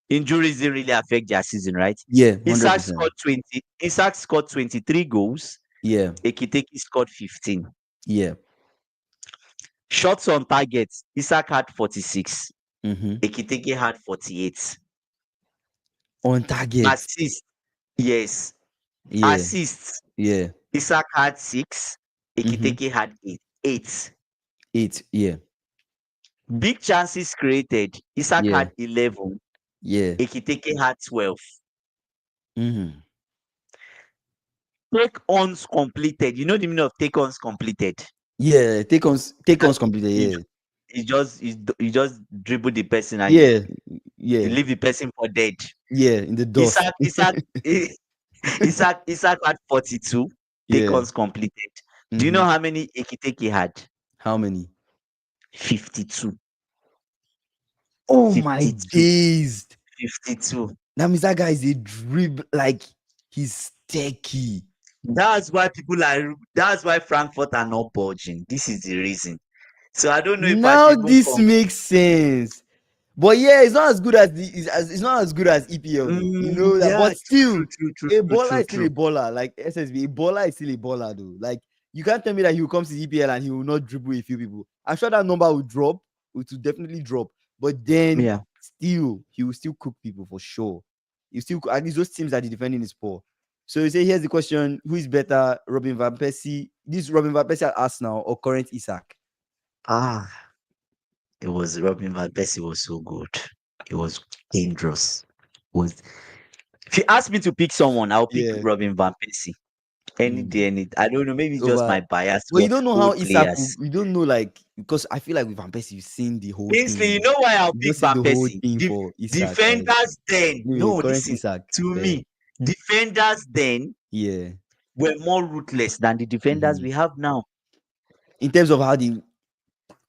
injuries didn't really affect their season, right? Yeah. 100%. Isak scored 23 goals, Yeah. Ekiteke scored 15. Yeah. Shots on target, Isak had 46, Mm-hmm. Ekiteke had 48. On target. Assists, yes. Yeah. Assists, Yeah. Isak had 6, Mm-hmm. Ekiteke had 8. 8. 8. Yeah. Big chances created. Isak Yeah. had 11. Yeah. Ekitike had 12. Mm-hmm. Take-ons completed. You know the meaning of take-ons completed? Yeah. Take That ons completed. you, Yeah. you just dribble the person and Yeah. you Yeah. leave the person for dead. Yeah. In the dust. Isaac Isaac had 42 Yeah. take-ons completed. Do you Mm-hmm. know how many Ekiteke had? How many? 52. Oh my 52. days. 52. That means that guy is a dribble, like he's techie. That's why Frankfurt are not budging. This is the reason. So I don't know if I Now should even this come. makes sense. But yeah, it's not as good as it's not as good as EPL though. You know that, Yeah, but still, a baller true, is still a baller. Like SSB, a baller is still a baller though. Like you can't tell me that he will come to EPL and he will not dribble a few people. I'm sure that number will drop. It will definitely drop. But then Yeah. still, he will still cook people for sure. You still at least those teams that the defending is poor. So you say here's the question: who is better, Robin van Persie? This Robin van Persie at Arsenal or current Isak? Ah, it was Robin van Persie was so good. It was dangerous. Was If you ask me to pick someone, I'll pick Yeah. Robin van Persie. Any day, Mm. any. I don't know. Maybe it's just Over. my bias Well, you towards don't know how old Isak players. you don't know, like, because I feel like with Van Persie, you've seen the whole Ainsley, you thing. know why I'll You've pick just seen Van the whole Persie? thing for Isak. Like, Defenders then. anyway, No, current listen Isak. to me. Defenders then Yeah. were more ruthless than the defenders Mhm. we have now. In terms of how they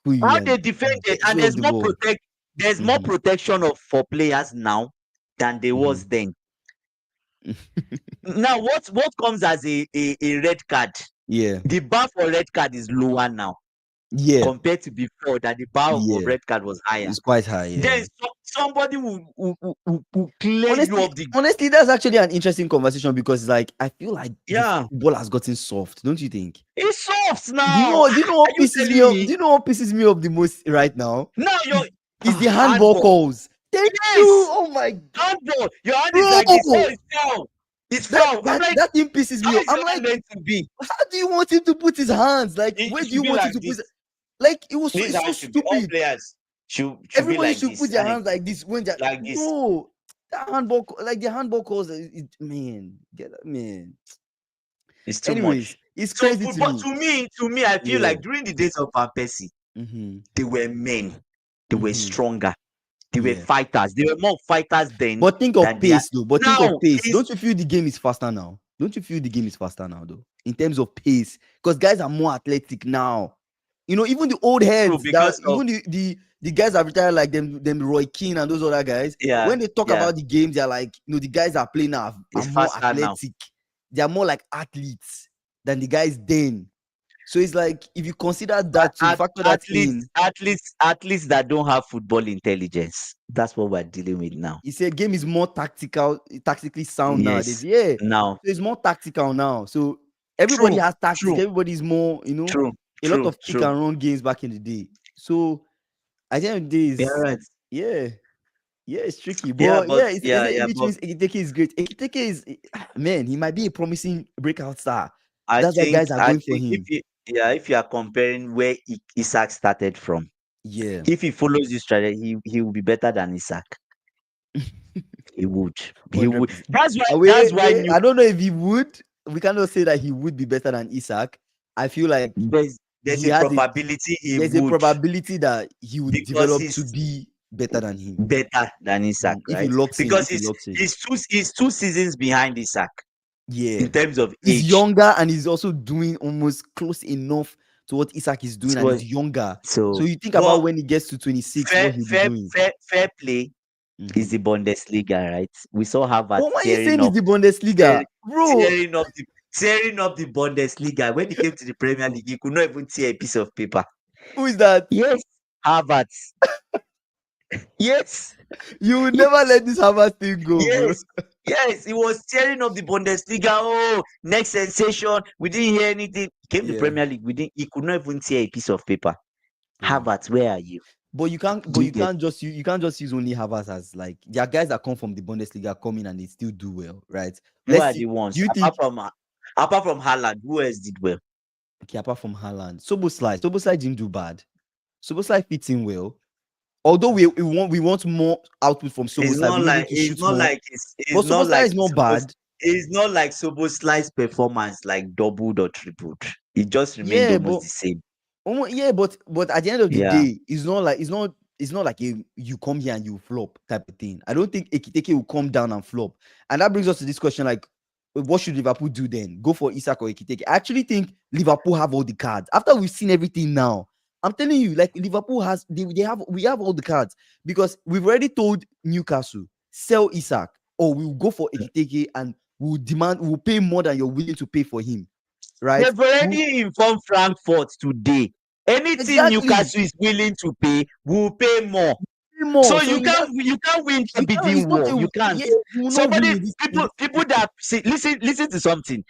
put you How like they defended, best and way of the ball. there's more Mhm. protection for players now than there was Mhm. then. Now, what comes as a red card? Yeah. The bar for red card is lower now Yeah. compared to before, that the bar of Yeah. red card was higher. It's quite high. Yeah. Then somebody will clear you Honestly, off the. honestly, that's actually an interesting conversation because, like, I feel like the Yeah, football has gotten soft, don't you think? it's soft Do you now. know? Do you know Are what you pisses me telling off? me? Do you know what pisses me off the most right now? Now you're Is the handball handball. calls. Thank you. Yes, Oh my god, handball. Your hand is like this. Oh, bro. it's foul. It's That foul. I'm that like, that thing pisses me how off. is I'm your hand like, meant to be? how do you want him to put his hands? Like, where It do should you be want him like to put? this. Like, it was so This it's so hand should be, all stupid. players should be Everybody like should put this, their and hands like this when they're like this. bro. That handball, like the handball calls, man, man. It's too Anyways, much. it's So crazy to football, me. to me, I feel Yeah. like during the days of Van Persie, Mm-hmm. they were men. They were Mm-hmm. stronger. They were Yeah. fighters. They were more fighters then But think of than they are pace though. But think of now. pace. Is Don't you feel the game is faster now? Don't you feel the game is faster now though? In terms of pace, because guys are more athletic now. You know, even the old true heads that because of, even the guys that retired like them Roy Keane and those other guys. yeah, When they talk yeah. about the games, they're like, the guys that are playing now are It's more faster now. athletic. They are more like athletes than the guys then. So it's like if you consider that to factor that in, Athletes that don't have football intelligence. That's what we're dealing with now. you say game is more tactically sound nowadays. Yes. Yeah, Now, so it's more tactical now. So everybody true, has tactic. true, Everybody's more, true, a lot true, of kick true. and run games back in the day. So at the end of the day, Yeah, right. yeah, yeah, it's tricky. Yeah, But but yeah, yeah, it's yeah, which but means Ekiteke is great. Ekiteke is man, he might be a promising breakout star. I That's why think guys are I going for think him. if you are comparing where Isak started from, Yeah, if he follows this strategy, he will be better than Isak. He would. He would. 100%. That's why. That's Wait, why wait. new. I don't know if he would. We cannot say that he would be better than Isak. I feel like There's he a has a probability he there's a would, probability that he would because develop to he's be better than him. better than Isak, If he right? locks in, Because if he locks in. he's 2 seasons behind Isak Yeah. in terms of He's age. younger and he's also doing almost close enough to what Isak is doing, and So he's younger. So so, you think about but when he gets to 26, fair what he'll be fair doing. fair fair play is Mhm. the Bundesliga, right? We saw Harvard But why are you saying it's the Bundesliga? tearing, Bro, tearing up the Bundesliga. When he came to the Premier League, he could not even tear a piece of paper. who is that? Yes, Harvard. Yes, You will never yes, let this Havertz thing go, bro. yes, yes. He was tearing up the Bundesliga. Oh, next sensation. We didn't hear anything. He came to Yeah, Premier League. We didn't. He could not even tear a piece of paper. bro. Harvard, where are you? But Do you you get? can't just you can't just use only Havertz as like there are guys that come from the Bundesliga come in and they still do well, right? Who Let's are see. the ones Do you think apart from Haaland? Who else did well? okay, apart from Haaland, Soboslai didn't do bad. Soboslai fits in well. Although we want more output from It's Sobosai, not we need him like to shoot more. it's But not Sobosai like is not bad. it's not like Soboslai's performance like doubled or tripled. It just remained Yeah, almost but the same. yeah, but at the end of the Yeah. day, it's not like you come here and you flop type of thing. I don't think Ekiteke will come down and flop. And that brings us to this question: like, what should Liverpool do then? Go for Isak or Ekiteke? I actually think Liverpool have all the cards. After we've seen everything now, I'm telling you, like Liverpool has we have all the cards because we've already told Newcastle sell Isak or we'll go for Ekiteke and we'll pay more than you're willing to pay for him, right? They've already informed Frankfurt today. Anything Exactly. Newcastle is willing to pay, will pay more. More. So So in that, you can't win you that can't. It's bidding not war. a You can't. yeah. You will not win Somebody, in this people that see, listen to something.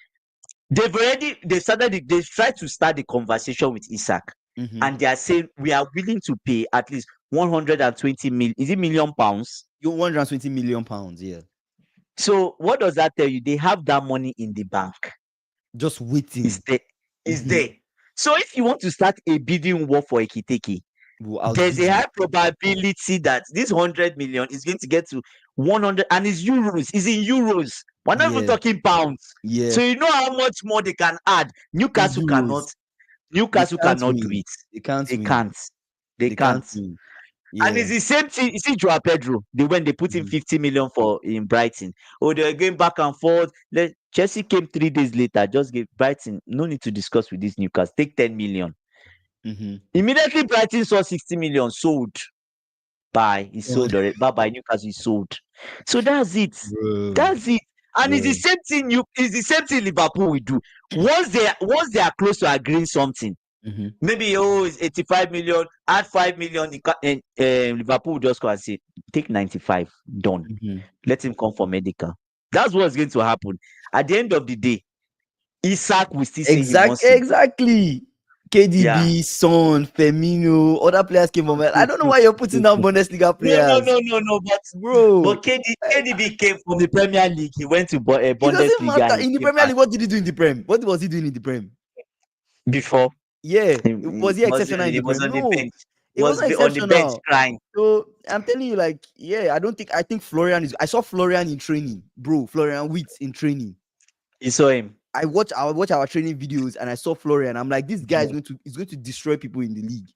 They've tried to start the conversation with Isak, mm-hmm. and they are saying we are willing to pay at least 120 million. Is it million pounds? You're 120 million pounds. Yeah, So what does that tell you? They have that money in the bank. just Is waiting. there? Is Mm-hmm. there? So if you want to start a bidding war for Ekiteke, We'll there's outbid a you. high probability that this 100 million is going to get to 100, and it's euros. It's in euros. We're not even Yeah, talking pounds. yeah. So you know how much more they can add. In Newcastle cannot. euros, they Newcastle can't cannot do win. it. They can't They win. can't. They They can't can't. win. And Yeah. it's the same thing. You see, Joao Pedro, when they put in Mm-hmm. 50 million for in Brighton. Oh, they were going back and forth. Chelsea came 3 days later, just gave Brighton. No need to discuss with this Newcastle. Take 10 million. Mm-hmm. Immediately, Brighton saw 60 million sold. Bye. It's God, sold already. Bye bye. Newcastle is sold. So that's it. bro, That's it. And it's the bro. same thing. It's the same thing Liverpool will do. Once they are close to agreeing something, Mm-hmm. maybe it's 85 million, add 5 million, and Liverpool will just go and say, take 95, done. Mm-hmm. Let him come for medical. That's what's going to happen. At the end of the day, Isak will still say he wants to. Exactly. Yeah. KDB, Son, Firmino, other players came from. I don't know why you're putting down Bundesliga No, no, players, no, no, no. bro. But KDB came from the Premier League. He went to It doesn't Bundesliga matter and he in the came Premier back League. What did he do in the Prem? What was he doing in the Prem? before. Yeah, He was he was exceptional in he the was Prem? on the No, bench. it wasn't On the bench exceptional. crying. So I'm telling you, like, yeah, I think Florian is. I saw Florian in training, bro. Florian Wirtz in training. You saw him. I watch our training videos, and I saw Florian. I'm like, this guy is going to destroy people in the league.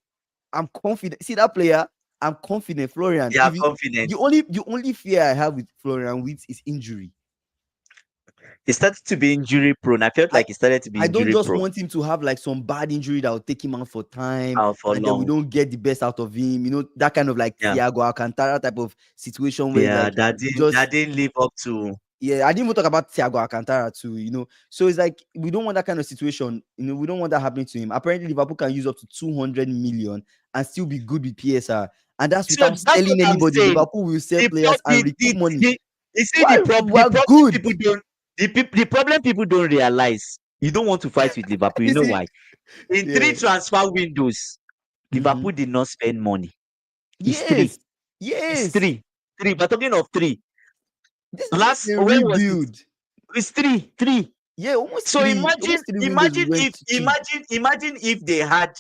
I'm confident. See that player? I'm confident. Florian. They are If you, confident. the only fear I have with Florian Wirtz is injury. He started to be injury prone. I felt I like he started to be I don't injury just prone want him to have like some bad injury that will take him out for time, for and then we long. don't get the best out of him. That kind of like Yeah. Thiago Alcantara type of situation where it's Yeah. like you just That didn't live up to. yeah. I didn't even talk about Thiago Alcantara too. So it's like we don't want that kind of situation. We don't want that happening to him. Apparently, Liverpool can use up to 200 million and still be good with PSR, and that's So without that's what selling I'm anybody. saying. Liverpool will sell players and recoup money. The you see Why the we're problem good? people don't the problem people don't realize. You don't want to fight with Liverpool. You You know see? why? In three Yeah. transfer windows, Mm-hmm. Liverpool did not spend money. It's Yes. three. It's Yes. three. Three. But talking of three, This last is a when was it? rebuild. It's three. Three. Yeah, So almost three windows we went cheap, imagine if they had.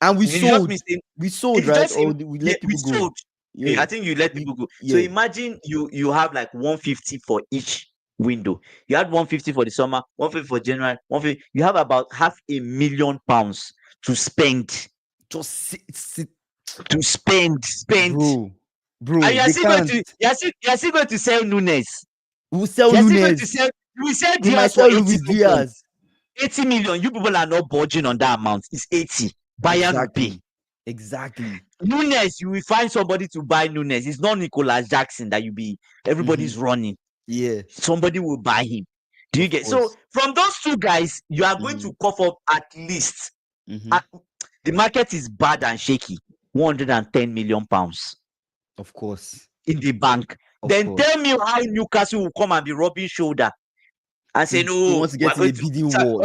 and we You just sold. missing. We sold, It's right? just Or we yeah, let we people go. sold. Yeah, I think you let people go. So yeah, imagine you have like 150 for each window. You had 150 for the summer, 150 for January, 150. You have about £500,000 to spend. just sit, Spend. And bro. They can't. you're still going to sell Nunes. We'll sell You're still going to Nunes. sell you will sell We might Diaz for sell 80 Luis million. Diaz. 80 million. You people are not budging on that amount. It's 80. Bayern will pay. Exactly. Nunes, you will find somebody to buy Nunes. It's not Nicolas Jackson that everybody's running. Yeah, Somebody will buy him. Do you of get? So course. from those two guys, you are going Mm-hmm. to cough up at least. Mm-hmm. The market is bad and shaky. £110 million Of course. in the bank. Of Then tell course. me how Newcastle will come and be rubbing shoulder and say, We no, want to get in a bidding war. Nah,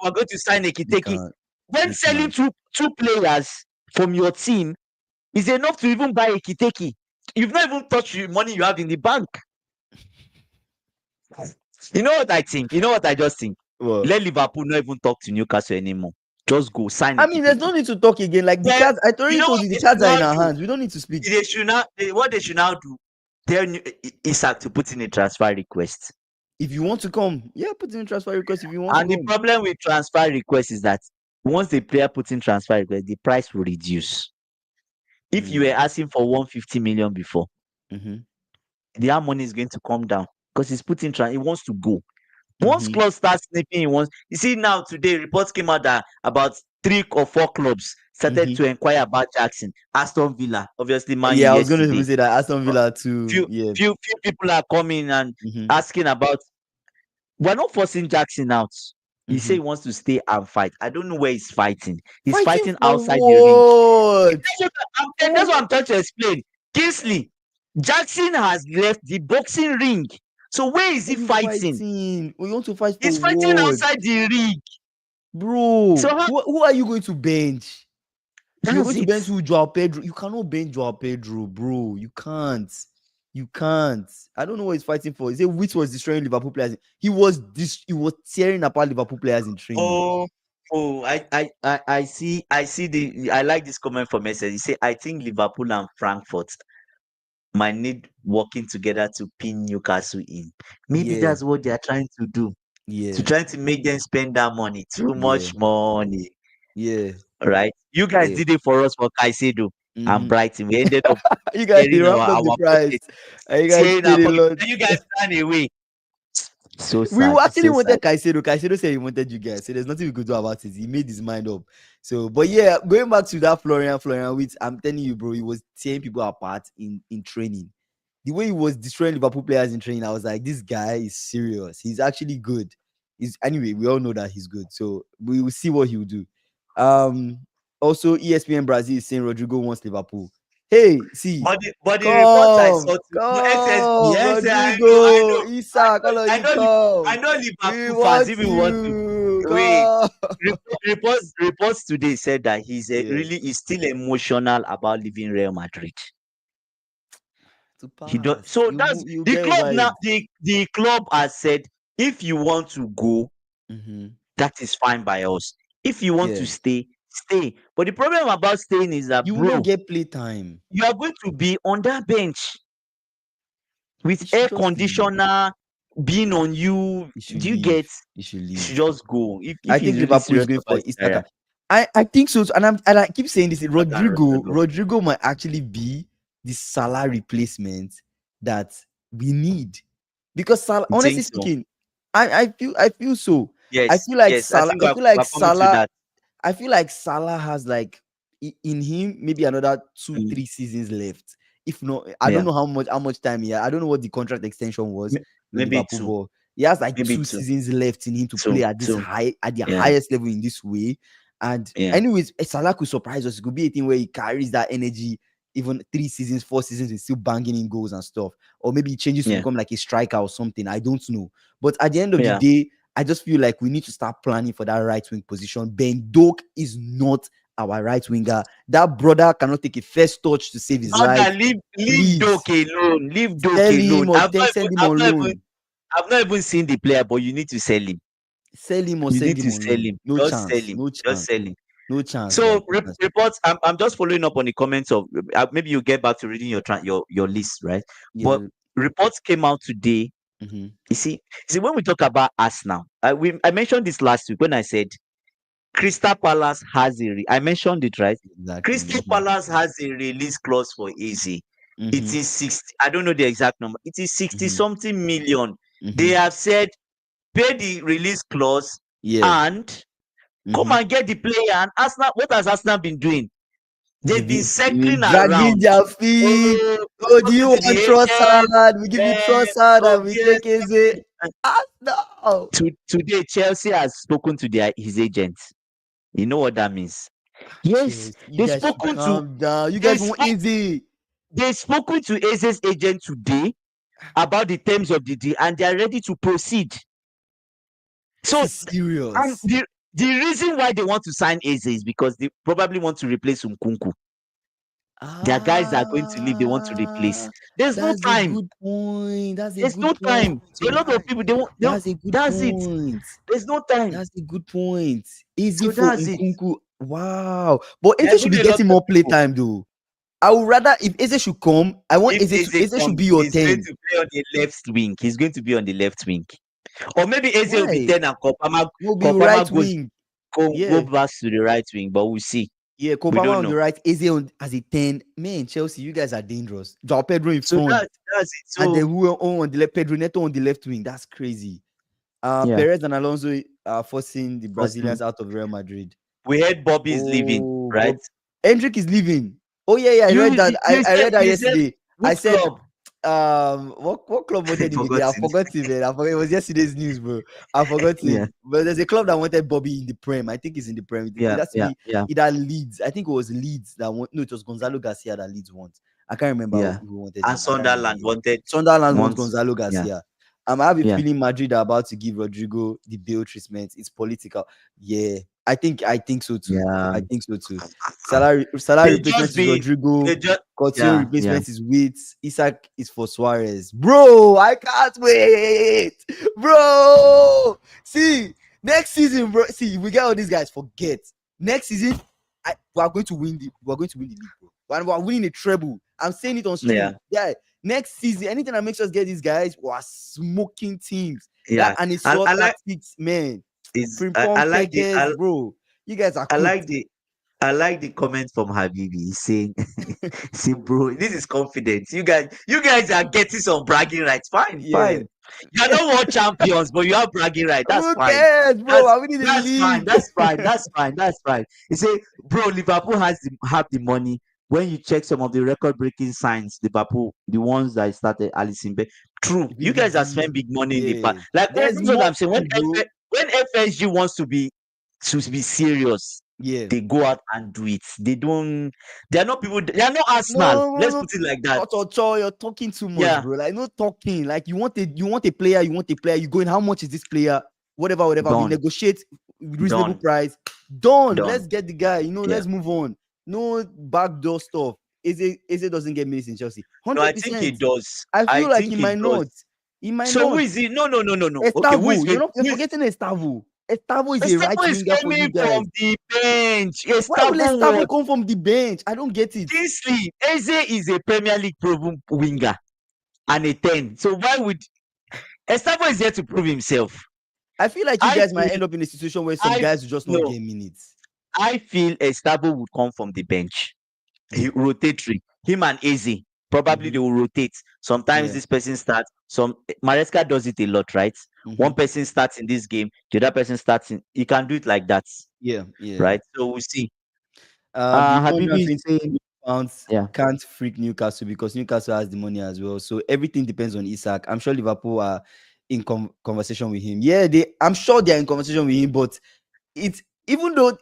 we're going to sign they Ekiteke. can't. When They selling can't. two players from your team is enough to even buy Ekiteke. You've not even touched the money you have in the bank. You know what I think? You know what I just think? Well, Let Liverpool not even talk to Newcastle anymore. Just go sign I mean, there's no Ekitike. need to talk again. Like the Then cards, I you already know told what you the they should cards are in now our do? hands. We don't need to speak. They should now what they should now do, tell Isak to put in a transfer request. If you want to come, yeah, put in a transfer request if you want to And the come. problem with transfer request is that once the player puts in transfer request, the price will reduce. If you were Mm. asking for 150 million before, Mm-hmm. their money is going to come down because he's putting he wants to go. Once Mm-hmm. clubs start sniffing, he wants. You see now today, reports came out that about 3 or 4 clubs started Mm-hmm. to inquire about Jackson. Aston Villa, obviously, Man U Yeah, I was going to even yesterday. say that Aston Uh, Villa too. Few Yeah. few people are coming and Mm-hmm. asking about. We're not forcing Jackson out. He said Mm-hmm. he wants to stay and fight. I don't know where he's fighting. He's Fighting fighting for outside the ring. what? That's what For I'm trying to explain. Kingsley, Jackson has left the boxing ring. So where is he what are you fighting? fighting? We want to fight for He's fighting what? outside the ring. So Bro, who are you going to bench? You're going that's to bench it. who? Joao Pedro. You cannot bench Joao Pedro, bro. You can't. You can't. I don't know what he's fighting for. He said which was destroying Liverpool players. He was tearing apart Liverpool players in training. Oh, I see I like this comment from Message. He say I think Liverpool and Frankfurt might need working together to pin Newcastle in. Maybe Yeah, that's what they are trying to do. To yeah, try to make them spend that money. Too yeah, much money. yeah, Right? You guys yeah. did it for us for Caicedo and Mm-hmm. Brighton. We ended up You guys they tearing ramped up the our price. pocket. And you guys Tearing our paid a pocket. lot. And you guys ran away. So We sad. actually So sad. wanted Caicedo. Caicedo said he wanted you guys. So there's nothing we could do about it. He made his mind up. So, but yeah, going back to that Florian Wirtz, I'm telling you, bro, he was tearing people apart in training. The way he was destroying Liverpool players in training, I was like, this guy is serious. He's actually good. He's anyway, we all know that he's good. So we will see what he will do. Um, Also, ESPN Brazil is saying Rodrygo wants Liverpool. Hey, see, But the report I come, saw to no, SSB, come, I Rodrigo, know, Isak, all of I you know, I come. know We Liverpool fans, want if we want to you. wait. Come. Reports today said that he's Yeah. really is still emotional about leaving Real Madrid. To He don't. pass. So that's You the get club over now. it. The club has said if you want to go, Mm-hmm. that is fine by us. If you want to Yeah. stay, stay. But the problem about staying is that, You will not bro, get play time. you are going to be on that bench with You should air just leave. conditioner being on you. You should Do you get? leave. You should You should leave. just go I if think he's really Liverpool is serious going about for his Isaka. career. I think so, and I keep saying this. Isaka and Rodrygo. Rodrigo might actually be the Salah replacement that we need because Salah. You Honestly think so? speaking, I feel so. I Yes, feel like yes. I Salah. think I we're, feel like we're coming to Salah. that. I feel like Salah has like in him maybe another two, Mm, 3 seasons left. If not, I don't yeah, know how much time he had. I don't know what the contract extension was with maybe Liverpool, two, but he has like maybe two two, seasons left in him to two, play at this two. high at the Yeah, highest level in this way. And yeah, anyways, Salah could surprise us. It could be a thing where he carries that energy. Even 3 seasons, 4 seasons, he's still banging in goals and stuff. Or maybe he changes to yeah, become like a striker or something. I don't know. But at the end of the yeah. day, I just feel like we need to start planning for that right wing position. Ben Doak is not our right winger. That brother cannot take a first touch to save his Brother, life. leave Please Doke alone. Leave Doke sell alone. him or then send him on loan. I've not even seen the player, but you need to sell him. Sell him or You send need him to on sell loan. him. No Just sell chance. him. No Just chance. sell him. No chance, guys. So No chance. reports. I'm just following up on the comments of maybe you get back to reading your list, right? But Yeah. reports came out today. Mm-hmm. You see when we talk about Arsenal, I mentioned this last week when I said Crystal Palace has I mentioned it, right? Exactly. Crystal Mm-hmm. Palace has a release clause for Easy. It Mm-hmm. is 60. I don't know the exact number. It is 60 Mm-hmm. something million. They Mm-hmm. have said pay the release clause Yeah. and come Mm-hmm. and get the player. And Arsenal, what has Arsenal been doing? They've been They circling dragging around. their feet. Oh, Oh, do you talking to the want agent. Trossard? We give you Trossard and we take Eze. Obviously. Ah, no. Today, Chelsea has spoken to his agent. You know what that means? Yes, Chelsea, you they've guys should spoken to calm down. You they guys want spoke easy. they've spoken to Eze's agent today about the terms of the deal, and they are ready to proceed. This So, is and serious. the reason why they want to sign Eze is because they probably want to replace Nkunku. Their guys that are going to leave, they want to replace. Ah, There's no that's a time. good point. That's a There's good no point. time. A So lot of people they won't, that's a good that's it. point. There's no time. That's a good point. Easy So for that's it. Nkunku. Wow. But There Eze have should been be a lot getting of more people. playtime though. I would rather if Eze should come, I want If Eze Eze should comes, be your he's going 10. to play on the left wing. He's going to be on the left wing. Or maybe Eze will be Why? 10 and No be Kopama right goes wing. go Yeah. back to the right wing, but we'll see. Yeah, We Kopama don't on the know. right, Eze on as a 10. Man, Chelsea, you guys are dangerous. Joao Pedro in So front. that's it. And then So who on the left? Pedro Neto on the left wing. That's crazy. yeah, Perez and Alonso are forcing the first Brazilians out of Real Madrid. we heard Bobby's leaving, Oh, right? Bob Hendrick is leaving. Oh yeah, I read that. You I said read that yesterday. I which said, club? what club I wanted him again? forgot I it. forgot it, man. I forgot it was yesterday's news, bro. I forgot Yeah, it. But there's a club that wanted Bobby in the Prem. I think he's in the Prem. It yeah, has to yeah, be yeah, either Leeds. I think it was Leeds that want. No, it was Gonzalo Garcia that Leeds wants. I can't remember yeah. who wanted And him. I can't remember the Sunderland name. wanted Sunderland wants once. Gonzalo Yeah, Garcia. I have a yeah, feeling Madrid are about to give Rodrygo the bail treatment. It's political. Yeah, I think so too. yeah. I think so too. Salary They replacement just is be Rodrygo. they just Coutinho yeah, yeah. replacement is Wits. Isak is for Suarez. Bro, I can't wait. Bro, see next season, bro. See, if we get all these guys, forget next season. We are going to win the league, bro. We are winning a treble. I'm saying it on Yeah, stream. Yeah, next season, anything that makes us get these guys, we are smoking teams. That yeah. and it's And all I like tactics, man. is Frimpong, I like the Peges, bro. You guys are I cooked. like the I like the comment from Habibi. He's saying, "See, bro, this is confidence. You guys are getting some bragging rights. Fine, Yeah. fine. You're not world champions, but you have bragging rights. That's Who fine. cares, bro? That's I'm winning the that's fine. league. That's fine. That's fine. That's fine." He say, "Bro, Liverpool have the money. When you check some of the record-breaking signs, Liverpool, the ones that started Alisson, true. You guys have VVD. spent big money in the past. Yeah. Like There's that's what I'm saying. money, bro. When FSG wants to be serious, Yeah. they go out and do it. They're not people, they are not Arsenal. No, no, Let's no. put it like that. Cho, you're talking too much, Yeah, bro. Like no talking. Like you want a player, You go in. How much is this player? Whatever. We done, negotiate reasonable done, price. Done. done. Let's get the guy. Yeah. Let's move on. No backdoor stuff. Eze doesn't get minutes in Chelsea. No, I Hundred think percent. it does. I I feel like he think it might not. does. He might So who not. is it? No, no, no, no, no. Okay, who is Estavo, going? you're forgetting Estavo. Estavo is a right Estavo is winger for you coming guys. from the bench. Why will Estavo Estavo what? come from the bench? I don't get it. Kingsley Eze is a Premier League proven winger and a 10. So why would Estavo is here to prove himself? I feel like you I guys might feel end up in a situation where some I guys will just not no. get minutes. I feel Estavo would come from the bench. He Mm. rotatory. Him and Eze. Probably they Mhm. will rotate. Sometimes Yeah. this person starts. Maresca does it a lot, right? One Mhm. person starts in this game, the other person starts in. He can do it like that, Yeah. right? So we'll see. The Habibi is 120 saying, pounds yeah, can't freak Newcastle because Newcastle has the money as well. So everything depends on Isak. I'm sure Liverpool are in conversation with him. Yeah, I'm sure they're in conversation with him, but it's even though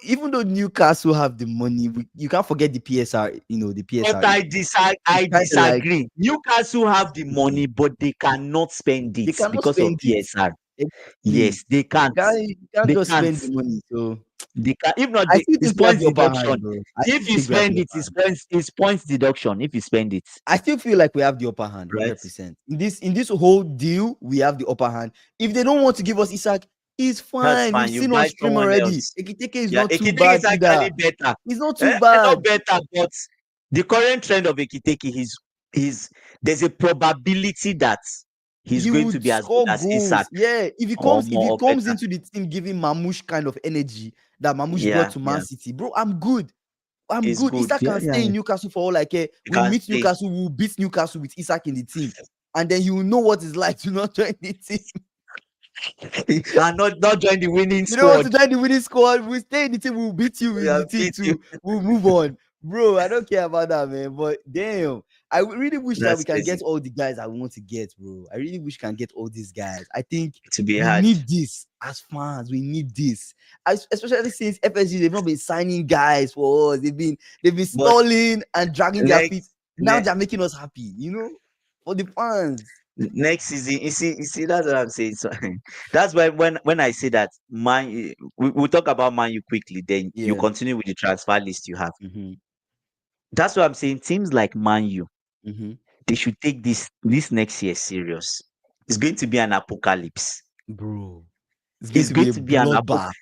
Newcastle have the money, you can't forget the PSR. The but PSR. It's I kind of like disagree. Newcastle have the money, but they cannot spend they it cannot because of spend it. PSR. Exactly. Yes, they can't. You can't They just can't. spend the money. So They can. If not, I still it's think we have points the upper hand, deduction. bro. I If still you think we have spend the it, upper hand. it's points deduction. If you spend it, I still feel like we have the upper hand, right? 100%. In this whole deal, we have the upper hand. If they don't want to give us Isak, it's That's fine. We've fine. You seen on buy stream someone already. else. Ekiteke is Yeah, not too Ekiteke bad is either. actually better. It's not too Not bad. better, but the current trend of Ekiteke is there's a probability that he's He going to would be as good score as Isak goals. Yeah, if he or comes, if he more comes better. into the team giving Mamouche kind of energy that Mamouche brought Yeah, to Man yeah. City, bro, I'm good. I'm It's good. good. Isak Yeah, can yeah, stay yeah. in Newcastle for all I care. You We can meet stay Newcastle, we'll beat Newcastle with Isak in the team. And then you will know what it's like to not join the team. and not join the winning You don't want to squad. join the winning squad. We stay in the team. We'll beat you in Yeah, the team beat you. too. We'll move on, bro. I don't care about that, man. But damn, I really wish that we That's can get crazy. all the guys I want to get, bro. I really wish we can get all these guys. I think To be we hard. need this as fans. We need this, especially since FSG they've not been signing guys for us. They've been But stalling and dragging their feet. next Now ne- they're making us happy, for the fans. next season, you see, that's what I'm saying. So that's why when I say that we'll talk about Man U quickly, then you Yeah. continue with the transfer list you have. Mhm. That's what I'm saying. Teams like Man U, Mm-hmm. they should take this next year serious. It's going to be an apocalypse. Bro, it's going It's to be going a to be an apocalypse. bloodbath.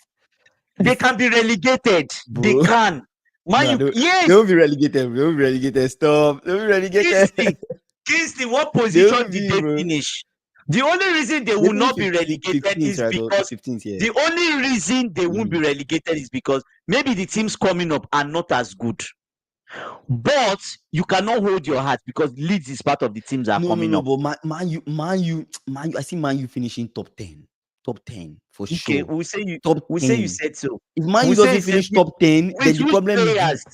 They It's can be relegated. They bro. can. Man No, U, they yes. won't be relegated. They won't be relegated. Stop. They won't be relegated. Kingsley, Kingsley, what They position won't did be, they bro. finish? The only reason they They will finished not be relegated 15th, is right? Or because 15th, yeah. the only reason they won't be Mm-hmm. relegated is because maybe the teams coming up are not as good. But you cannot hold your heart because Leeds is part of the teams that are coming No. up. But Man U. I see Man U finishing top 10 for Okay, sure. we'll say you Top we'll say you 10. said so. If Man We'll U say you doesn't said finish top 10, then with the which problem is players?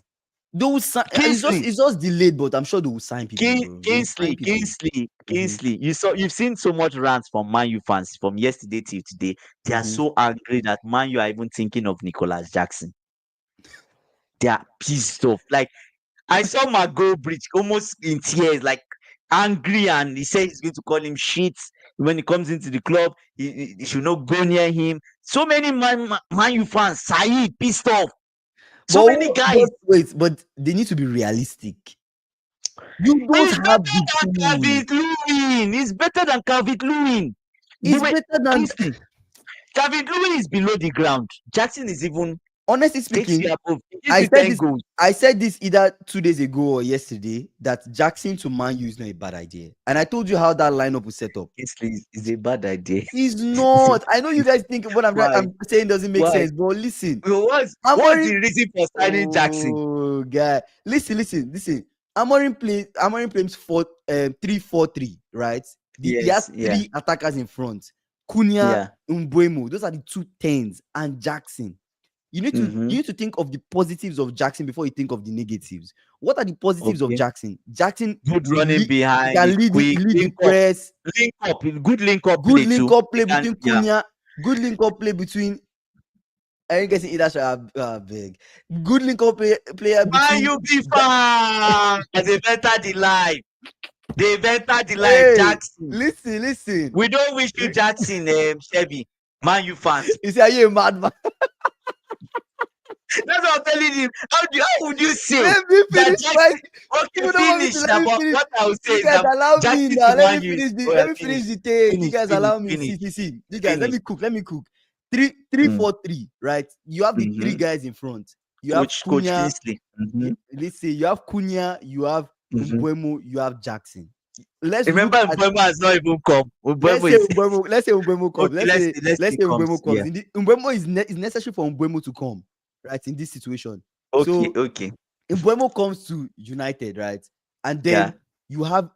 they will sign. Kingsley, It's just delayed, but I'm sure they will sign people, bro. They will sign Kingsley, people. Mm-hmm. Kingsley. You've seen so much rants from Man U fans from yesterday till today. They are Mm-hmm. so angry that Man U are even thinking of Nicholas Jackson. They are pissed off. Like I saw Bridge almost in tears, like angry, and he said he's going to call him shit when he comes into the club. He should not go near him. So many Man U fans, Saeed, pissed off. So many guys. But wait, but they need to be realistic. You don't He's have better the than tools. Calvin Lewin. He's better than Calvin Lewin. The It's way better than Kingsley, Calvin Lewin is below the ground. Jackson is even honestly takes you speaking. above. He gives I you said 10 this. goals. I said this either 2 days ago or yesterday that Jackson to Man U is not a bad idea, and I told you how that lineup was set up. Kingsley is a bad idea. It's not. I know you guys think what Why? I'm saying doesn't make Why? sense, but listen, What's Amorim. the reason for signing Jackson? Oh, guy, listen. Amorim plays 3-4-3, right? He has Yes, yeah, three attackers in front: Cunha, yeah. Mbuemo. Those are the two tens, and Jackson. Mm-hmm. You need to think of the positives of Jackson before you think of the negatives. What are the positives of Okay. Jackson? Jackson Good will running lead, he behind, can he's lead quick, lead the press. good link up Good play link too. up He play can, between yeah. Cunha. Good link up play between. I ain't guessing either should big. Good link up player Man, between. you be fine. They better the life. They better the life, Hey, Jackson. listen. We don't wish you Jackson, Chevy. Man, you fans. You say, are you a madman? That's what I'm telling you. How would you say Let me that finish my. Jackson? Okay, You don't want me to finish. let Now, me but finish. what I would say You is guys that allow me Jackson now. to Man U is Let well, me finish the take. You guys allow me. finish. See. You guys, let Finish. me cook. Three, Mm. 4-3. Right? You have the three Mm-hmm. guys in front. You have Coach Cunha. Kingsley. Mm-hmm. Let's say you have Cunha. You have Mm-hmm. Mbuemo. You have Jackson. Let's look Remember, at. Mbemo has not even come. Let's Mbemo say is Mbuemo. Let's say Mbuemo comes. okay. Let's Let's see say comes. Mbuemo comes. Yeah. Mbuemo is necessary for Mbuemo to come. Right, in this situation. Okay. So Okay. if Buemo comes to United, right, and Yeah. then you have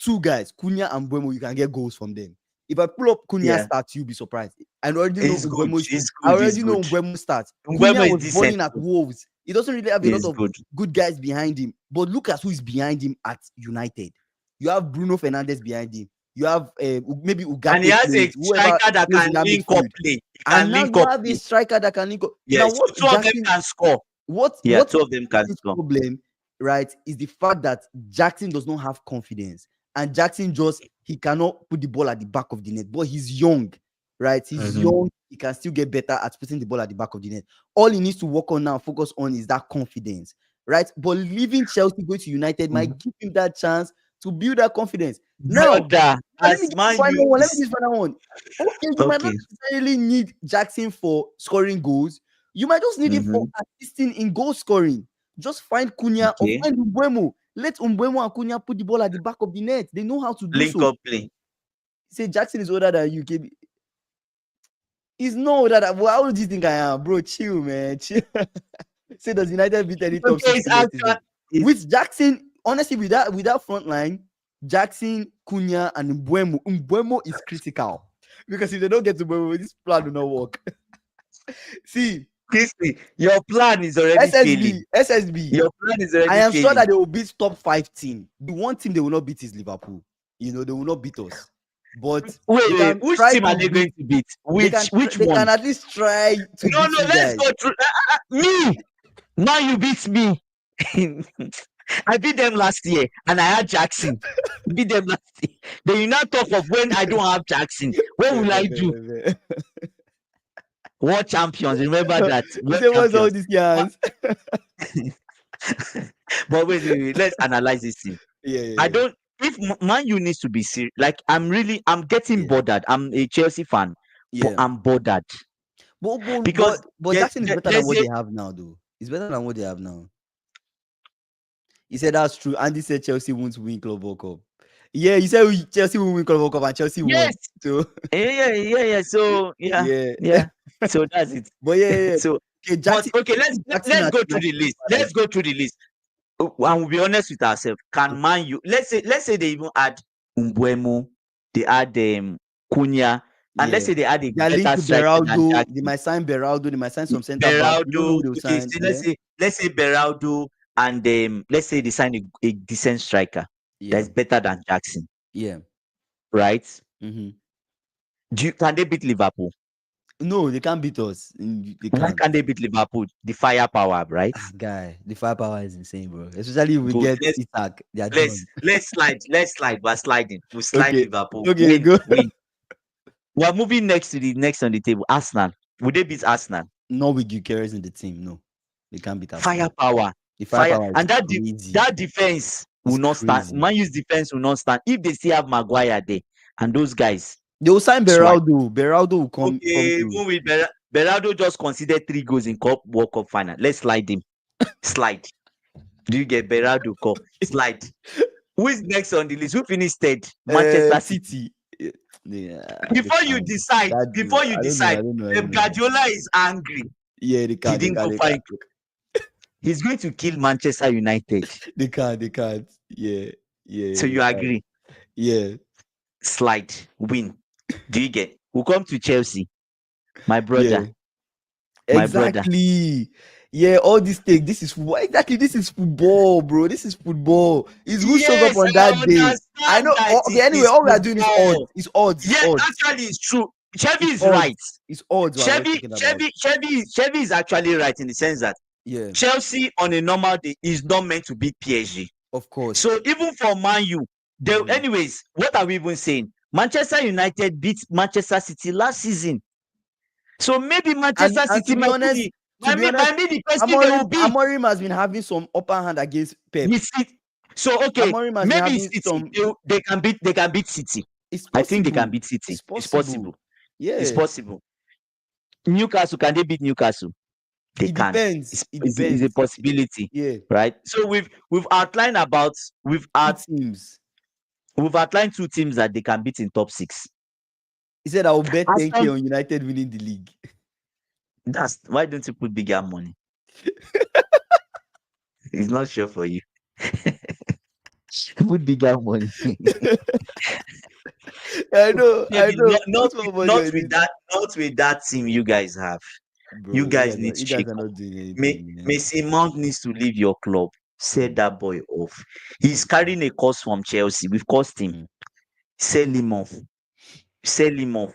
two guys, Cunha and Buemo, you can get goals from them. If I pull up Cunha Yeah. stats, you'll be surprised. I already know He's good. Mbuemo. He's I good. He's already know good. Mbuemo stats. Mbemo Cunha is was decent. balling at Wolves. He doesn't really have a lot He's of good. good guys behind him. But look at who is behind him at United. You have Bruno Fernandes behind him. You have maybe And he Ugarte has a plays, whoever striker that plays can in that link up midfield. play. He And can now link you up have a play. striker that can link up. Now, Yes. So what two of them Jackson can score. what Yeah. what Two of them can Jackson's score. problem, right, is the fact that Jackson does not have confidence, and Jackson he cannot put the ball at the back of the net. But he's young, right? He's Mm-hmm. young. He can still get better at putting the ball at the back of the net. All he needs to work on now, focus on, is that confidence, right? But leaving Chelsea, going to United might give him that chance to build that confidence. Now, Brother, let me as get this man you final one. Let me is get this final one. Okay, you might not okay. necessarily need Jackson for scoring goals. You might just need him for Mm-hmm. assisting in goal scoring. Just find Cunha or Okay. find Umbuemo. Let Umbuemo and Cunha put the ball at the back of the net. They know how to do Link so. up play. Say Jackson is older than you, KB. He's not older than. Well, how old do you think I am, bro? Chill, man. Chill. Say, does United beat any top Okay, six it's team next season? actually With Jackson, honestly, with that front line, Jackson, Cunha, and Mbuemo. Mbuemo is critical because if they don't get to Mbuemo, this plan will not work. See, Kingsley, your plan is already failing. SSB. Your plan is I already am sure failing. that they will beat top 5 team. The one team they will not beat is Liverpool. They will not beat us. But they Wait, can which try team are to they beat. going to beat? They can Which they can one? at least try to No, beat no, you let's guys. go through. Me, now you beat me. I beat them last year, and I had Jackson. Beat them last year. Then you now talk of when I don't have Jackson. What will I do? World champions. Remember that. You World say what's all champions. these guys? But wait. Let's analyze this thing. Yeah, yeah, I yeah, don't. If Man U needs to be serious, like I'm getting yeah, bothered. I'm a Chelsea fan, but yeah. I'm bothered But but because but, but Jackson is better than there's what a they have now, though. It's better than what they have now. He said that's true. Andy said Chelsea won't win Club World Cup. Yeah, he said Chelsea will win Club World Cup and Chelsea yes, won. So yeah. So yeah, yeah. So that's it. but yeah. So, Okay, but Jackson. okay, Jackson let's at go through United the list. like Let's go through the list. And we'll be honest with ourselves. Can Man U? Let's say they even add Umbuemo, they add Cunha, and let's yeah. say they add a They are linked better to striker than Beraldo. They Jackson. might sign Beraldo. They might sign some centre back. We don't know Beraldo. who they'll Okay, sign. so Yeah, let's say Beraldo, and let's say they sign a decent striker yeah, that's better than Jackson, yeah. right? Hmm. Can they beat Liverpool? No, they can't beat us. They Why can't. can't they beat Liverpool? The firepower, right? Guy, the firepower is insane, bro. Especially if we Bro, get Isak, they are let's done. let's slide. Let's slide. We're sliding. We'll slide Okay, Liverpool. okay, Win, go. win. We're moving next to the next on the table. Arsenal. Would they beat Arsenal? Not with Gyökeres in the team. No, they can't beat Arsenal. Firepower. The Fire. firepower is And crazy. that defense will It's not stand. crazy. Man U's defense will not stand if they still have Maguire there. And those guys They will sign swag. Beraldo. Beraldo will come Okay, through. even with Berardo just considered 3 goals in World Cup final. Let's slide him. Slide. Do you get Berardo call? Slide. Who is next on the list? Who finished third? Manchester City. City. Yeah, they Before you can't. decide, That before you I don't know. I decide, don't know. I Pep don't know. Guardiola is angry. Yeah, they He can't. They didn't can't. go They find. can't. He's going to kill Manchester United. They can't. They can't. Yeah, So yeah. They you can't. agree? Yeah, Slide, win. Do you get? We'll come to Chelsea, my yeah. brother, my brother. Exactly. Yeah, all this thing. This is football. Exactly. This is football, bro. This is football. It's who shows up Yes, on I that day. I understand know. that Okay. it Anyway, is all we are doing is odds. football. It's odds. It's Yeah, odds. actually, it's true. Chevy It's is odds. right. It's odds. What we're talking about. Chevy is actually right in the sense that Yeah. Chelsea on a normal day is not meant to beat PSG. Of course. So even for Man U, Mhm. anyways, what are we even saying? Manchester United beat Manchester City last season. So maybe And Manchester and City might be to be honest, the person they will beat. Amorim has been having some upper hand against Pep. So okay, Amorim has been maybe having City some. they can beat City. It's I think they can possible. beat City. It's It's possible. possible. It's Yeah. possible. Newcastle, can they beat Newcastle? They It can. depends. It It's a depends. possibility, Yeah. right? So we've outlined about Two teams. we've outlined 2 teams that they can beat in top 6. He said I will bet 10K Aston, on United winning the league. that's why don't you put bigger money? It's not sure for you. Put bigger money. I know. I Maybe know. Put more money not on it. not with that team you guys have. You Bro, guys need to you guys shake are up. not doing anything, man. Messi Mount needs to leave your club. Set Mm, that boy off. He's carrying a cost from Chelsea. We've cost him. mm. Sell him off. Sell him off.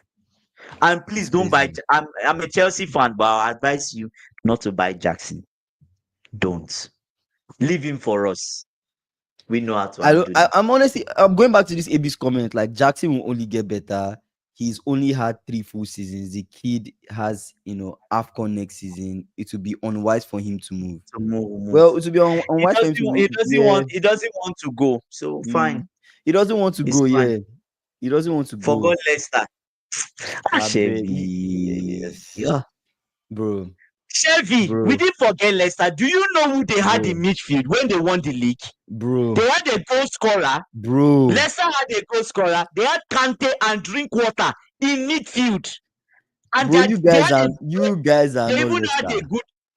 And please It's don't buy. crazy. I'm a Chelsea fan, but I advise you not to buy Jackson. Don't. Leave him for us. We know how to I don't. handle him. I'm honestly. I'm going back to this AB's comment. Like Jackson will only get better. He's only had 3 full seasons. The kid has, AFCON next season. It will be unwise for him to move. So move. Well, it will be unwise for him to move. Yeah. He doesn't want to go. So fine. He doesn't want to It's go. fine. Yeah. He doesn't want to go. Forgot Leicester. I beg. Chevy. Yeah. Bro. Chevy, we didn't forget Leicester. Do you know who they had in Bro. midfield when they won the league? Bro. They had a goal scorer. Bro. Leicester had a goal scorer. They had Kante and Drinkwater in midfield. And Bro, you guys are they not even had Leicester.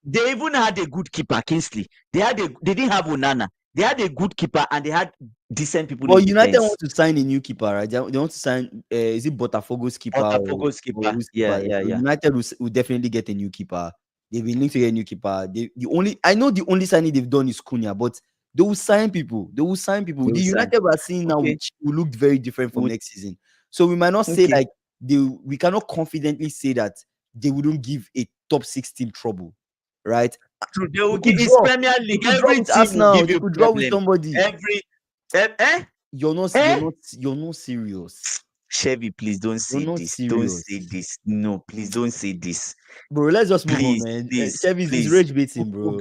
they even had a good keeper, Kingsley. They didn't have Onana. They had a good keeper and they had decent people Well, in United defense. want to sign a new keeper, right? They want to sign. Is it Botafogo's keeper Botafogo's or keeper. whose Yeah, keeper? yeah, So yeah. United will definitely get a new keeper. They've been linked to get a new keeper. I know the only signing they've done is Cunha, but they will sign people. They will The sign. United we're seeing now, Okay. which will look very different from Would- next season. So we might not say Okay. like we cannot confidently say that they wouldn't give a top 6 team trouble, right? So they will They give could it's draw. Premier They League. could draw Every with team will Arsenal. give They you could draw with problem. somebody. You're You're not serious. Chevy, please don't say not this. Don't serious. say this. No, please don't say this. Bro, let's just move on, Please, man. please, Chevy is please. rage baiting, bro.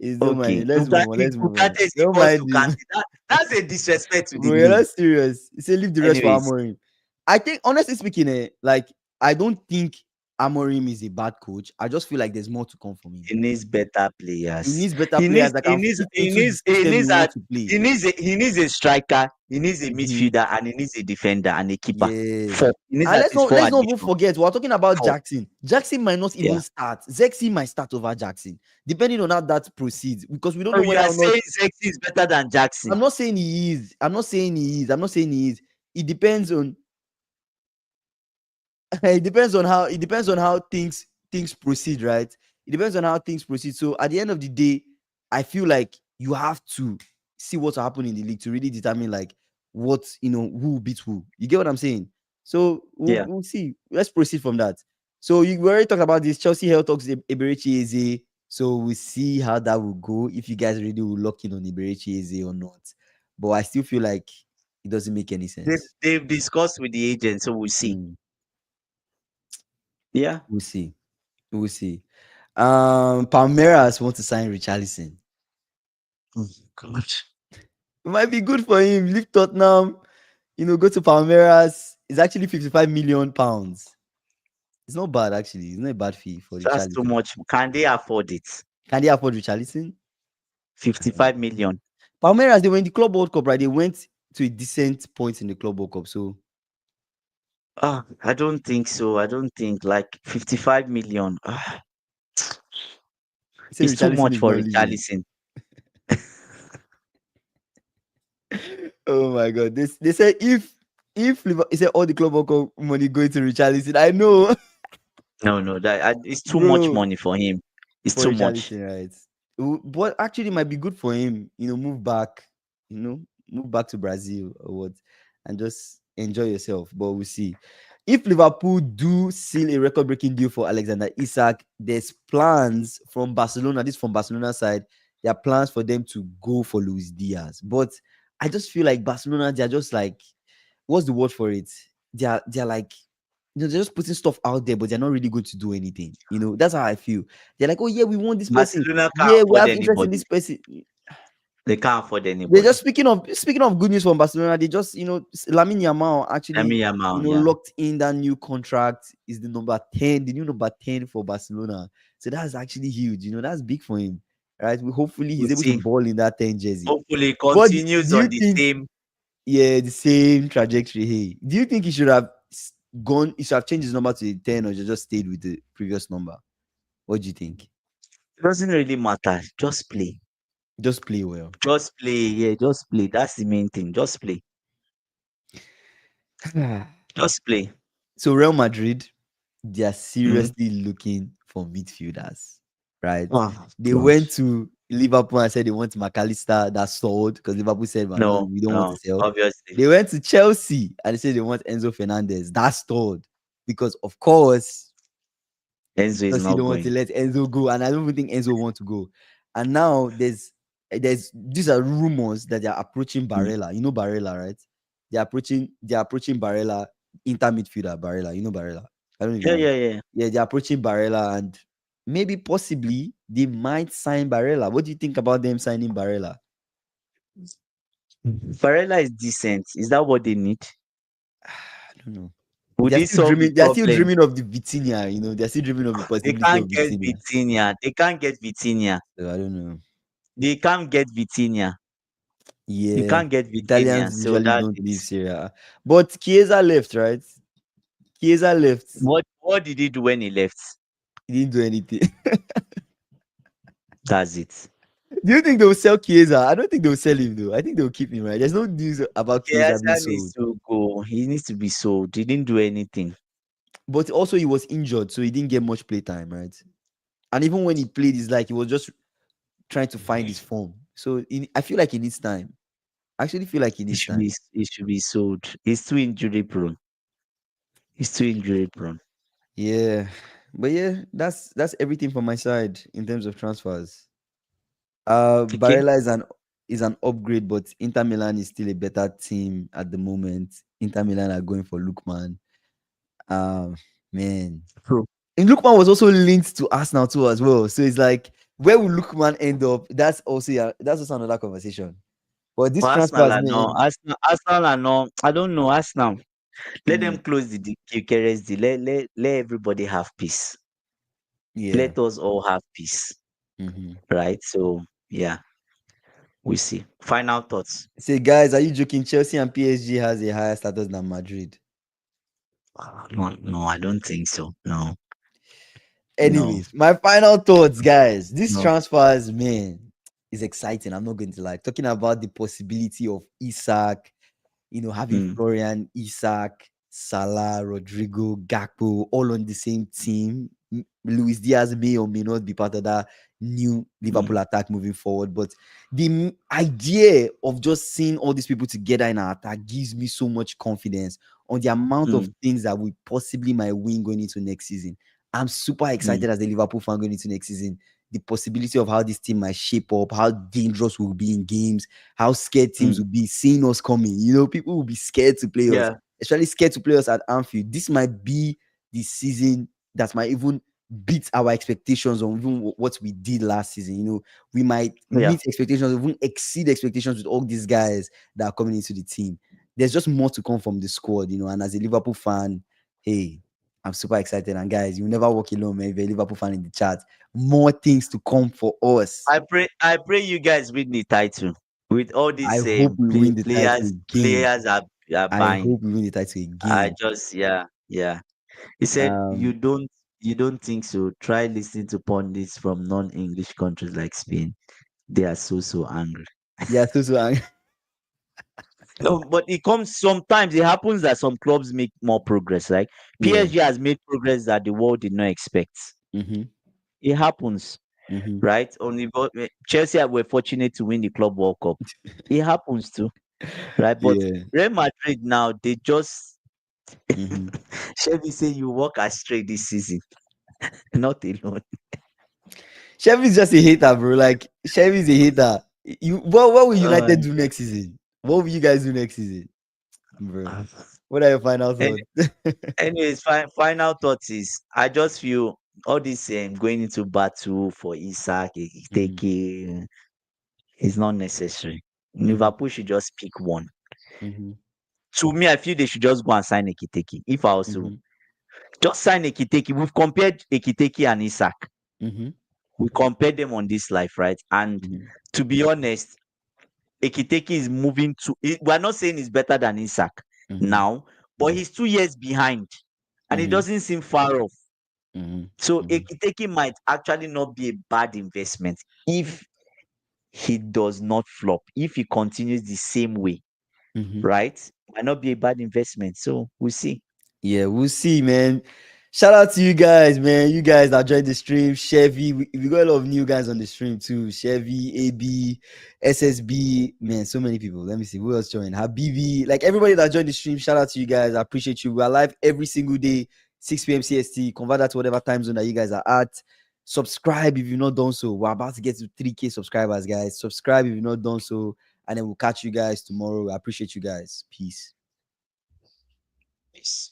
Don't mind Okay. it. Let's move on. Let's move on. Ugarte is Don't equals mind to this. Kante. That's a disrespect to the We're name. not serious. He said leave the rest for Anyways, Amorim. I think, honestly speaking, like, I don't think Amorim is a bad coach. I just feel like there's more to come from him. he needs better He players. needs better players that can fit into the system you want to play. He needs a striker, he needs a Mhm. midfielder, and he needs a defender and a keeper. Yeah. Four. He needs And at let's least not four let's not even additions. forget, we're talking about Four. Jackson. Jackson might not Yeah. even start. Zexi might start over Jackson, depending on how that proceeds, because we don't So know you whether are or not. saying Zexi is better than Jackson? I'm not saying he is. I'm not saying he is. I'm not saying he is. It depends on it depends on how things proceed, right? It depends on how things proceed. So at the end of the day, I feel like you have to see what's happening in the league to really determine, like, what, who beats who. You get what I'm saying? So Yeah. we'll see. Let's proceed from that. So we already talked about this. Chelsea Hell talks Eberechi Eze. So we'll see how that will go. If you guys really will lock in on Eberechi Eze or not. But I still feel like it doesn't make any sense. They've discussed with the agent, so we'll see. Mm, Yeah. we'll see. We'll see. Palmeiras want to sign Richarlison. Oh, God. It might be good for him. Leave Tottenham, go to Palmeiras. It's actually 55 million pounds. It's not bad, actually. It's not a bad fee for That's too Richarlison. much. Can they afford it? Can they afford Richarlison? I don't 55 know. million. Palmeiras, they were in the Club World Cup, right? They went to a decent point in the Club World Cup. So I don't think so. I don't think like 55 million. he said It's too Richarlison much is for not leaving. Richarlison. Oh my god. They said he said all the Club World Cup money going to Richarlison. I know. No, it's too much Bro. money for him. It's For too much. Richarlison, right? But actually, it might be good for him. You know, move back to Brazil or what, and just enjoy yourself. But we'll see. If Liverpool do seal a record-breaking deal for Alexander Isak, there's plans from Barcelona. This from Barcelona side. There are plans for them to go for Luis Diaz. But I just feel like Barcelona, they're just like, what's the word for it? They're like, they're just putting stuff out there, but they're not really going to do anything. That's how I feel. They're like, oh yeah, we want this person. Barcelona can't Yeah, we afford have interest in anybody. this person. They can't afford They're just anybody. speaking of good news from Barcelona. They just, Lamine Yamal actually, Lamine Yamal, yeah. locked in that new contract. Is the number 10, the new number 10 for Barcelona. So that's actually huge. That's big for him, right? Hopefully We'll he's able to see. ball in that 10 jersey. Hopefully, it But continues do you on the think, same. yeah, the same trajectory? Hey, do you think he should have gone? He should have changed his number to the 10, or just stayed with the previous number? What do you think? It doesn't really matter. Just play. Just play well. Just play. Yeah, just play. That's the main thing. Just play. Just play. So Real Madrid, they are Mhm. seriously looking for midfielders, right? Oh, They God. went to Liverpool and said they want McAllister. That sold because Liverpool said, no, No, we don't want to no, sell. obviously. They went to Chelsea and they said they want Enzo Fernandez. That stalled because, of course, Enzo is Chelsea not don't want to going. let Enzo go, and I don't even think Enzo want to go. And now there's these are rumors that they are approaching Mm. Barella. You know Barella, right? They're approaching Barella, Inter midfielder Barella. You know Barella. I don't know if you Yeah, know. yeah, yeah. Yeah, they're approaching Barella, and maybe possibly they might sign Barella. What do you think about them signing Barella? Barella is decent. Is that what they need? I don't know. Would They're it still solve the dreaming. They're still problem? dreaming of the Vitinha. They're still dreaming of the They possibility of can't get Vitinha. Vitinha. They can't get Vitinha. So I don't know. They can't get Vitinha. You Yeah, can't get Vitinha. Italians So usually that don't leave is Syria. But Chiesa left, right? Chiesa left. what did he do when he left? He didn't do anything. That's it. Do you think they'll sell Chiesa? I don't think they'll sell him though. I think they'll keep him, right? There's no news about Chiesa being Chiesa needs sold. to go. He needs to be sold. He didn't do anything. But also he was injured, so he didn't get much play time, right? And even when he played, it's like he was just trying to find his form. So I feel like he needs time. I actually feel like he needs time. He should be sold. He's too injury prone. He's too injury prone. Yeah. But yeah, that's everything from my side in terms of transfers. Okay. Barella is an upgrade, but Inter Milan is still a better team at the moment. Inter Milan are going for Lookman. Um, man, True. and Lookman was also linked to Arsenal too as well. So it's like Where will Lookman end up? That's also another conversation. But this For Arsenal, transfers, I know. man, Arsenal, I know. I don't know. Arsenal. Let them mm, close the Gyökeres deal. Let everybody have peace. yeah. Let us all have peace. Hmm. Right? So yeah, we see. Final thoughts. Say, guys, are you joking? Chelsea and PSG has a higher status than Madrid. No, no, I don't think so. No, no, Anyways, my final thoughts, guys. This no. transfers, man, is exciting. I'm not going to lie. Talking about the possibility of Isak, having Mm, Florian, Isak, Salah, Rodrygo, Gakpo all on the same team. Luis Diaz may or may not be part of that new mm, Liverpool attack moving forward. But the idea of just seeing all these people together in our attack gives me so much confidence on the amount of mm, things that we possibly might win going into next season. I'm super mm, excited as a Liverpool fan going into next season. The possibility of how this team might shape up, how dangerous we'll be in games, how scared teams mm. will be seeing us coming. People will be scared to play us, Yeah, especially scared to play us at Anfield. This might be the season that might even beat our expectations on even what we did last season. We might yeah. meet expectations, even exceed expectations with all these guys that are coming into the team. There's just more to come from the squad, and as a Liverpool fan, hey, I'm super excited. And guys, you never walk alone, man. If you're a Liverpool fan in the chat, more things to come for us. I pray you guys win the title with all I these hope we win the title players. again. Players are I buying. hope we win the title I again. just yeah. He said Um, you don't think so. Try listening to pundits from non-English countries like Spain. They are so angry. yeah, so No, but it comes sometimes. It happens that some clubs make more progress. Like yeah. PSG has made progress that the world did not expect. Mm-hmm. It happens, Mm-hmm. right? Only Chelsea were fortunate to win the Club World Cup. It happens too, right? But Yeah. Real Madrid now they just Mm-hmm. Chevy say you walk astray this season, not alone. Chevy's just a hater, bro. Like Chevy's a hater. What will Uh, United do next season? What will you guys do next season, bro? What are your final and thoughts? anyways, final thought is I just feel all this going into battle for Isak, Mm-hmm. Ekitike is not necessary. Mm-hmm. Liverpool should just pick one. Mm-hmm. To me, I feel they should just go and sign Ekiteke. If I also Mm-hmm. just sign Ekiteke, we've compared Ekiteke and Isak. Mm-hmm. We compared them on this life, right? And Mm-hmm. to be honest, Ekiteke is moving to. We're not saying he's better than Isak Mm-hmm. now, but he's 2 years behind, and it Mm-hmm. doesn't seem far off. So Mm-hmm. Ekiteke might actually not be a bad investment if he does not flop. If he continues the same way, Mm-hmm. right? Might not be a bad investment. So we'll see. Yeah, we'll see, man. Shout out to you guys, man. You guys that joined the stream. Chevy, we got a lot of new guys on the stream too. Chevy, AB, SSB, man, so many people. Let me see who else joined. Habibi, like everybody that joined the stream. Shout out to you guys. I appreciate you. We are live every single day, 6 p.m. CST. Convert that to whatever time zone that you guys are at. Subscribe if you've not done so. We're about to get to 3K subscribers, guys. Subscribe if you've not done so. And then we'll catch you guys tomorrow. I appreciate you guys. Peace. Peace.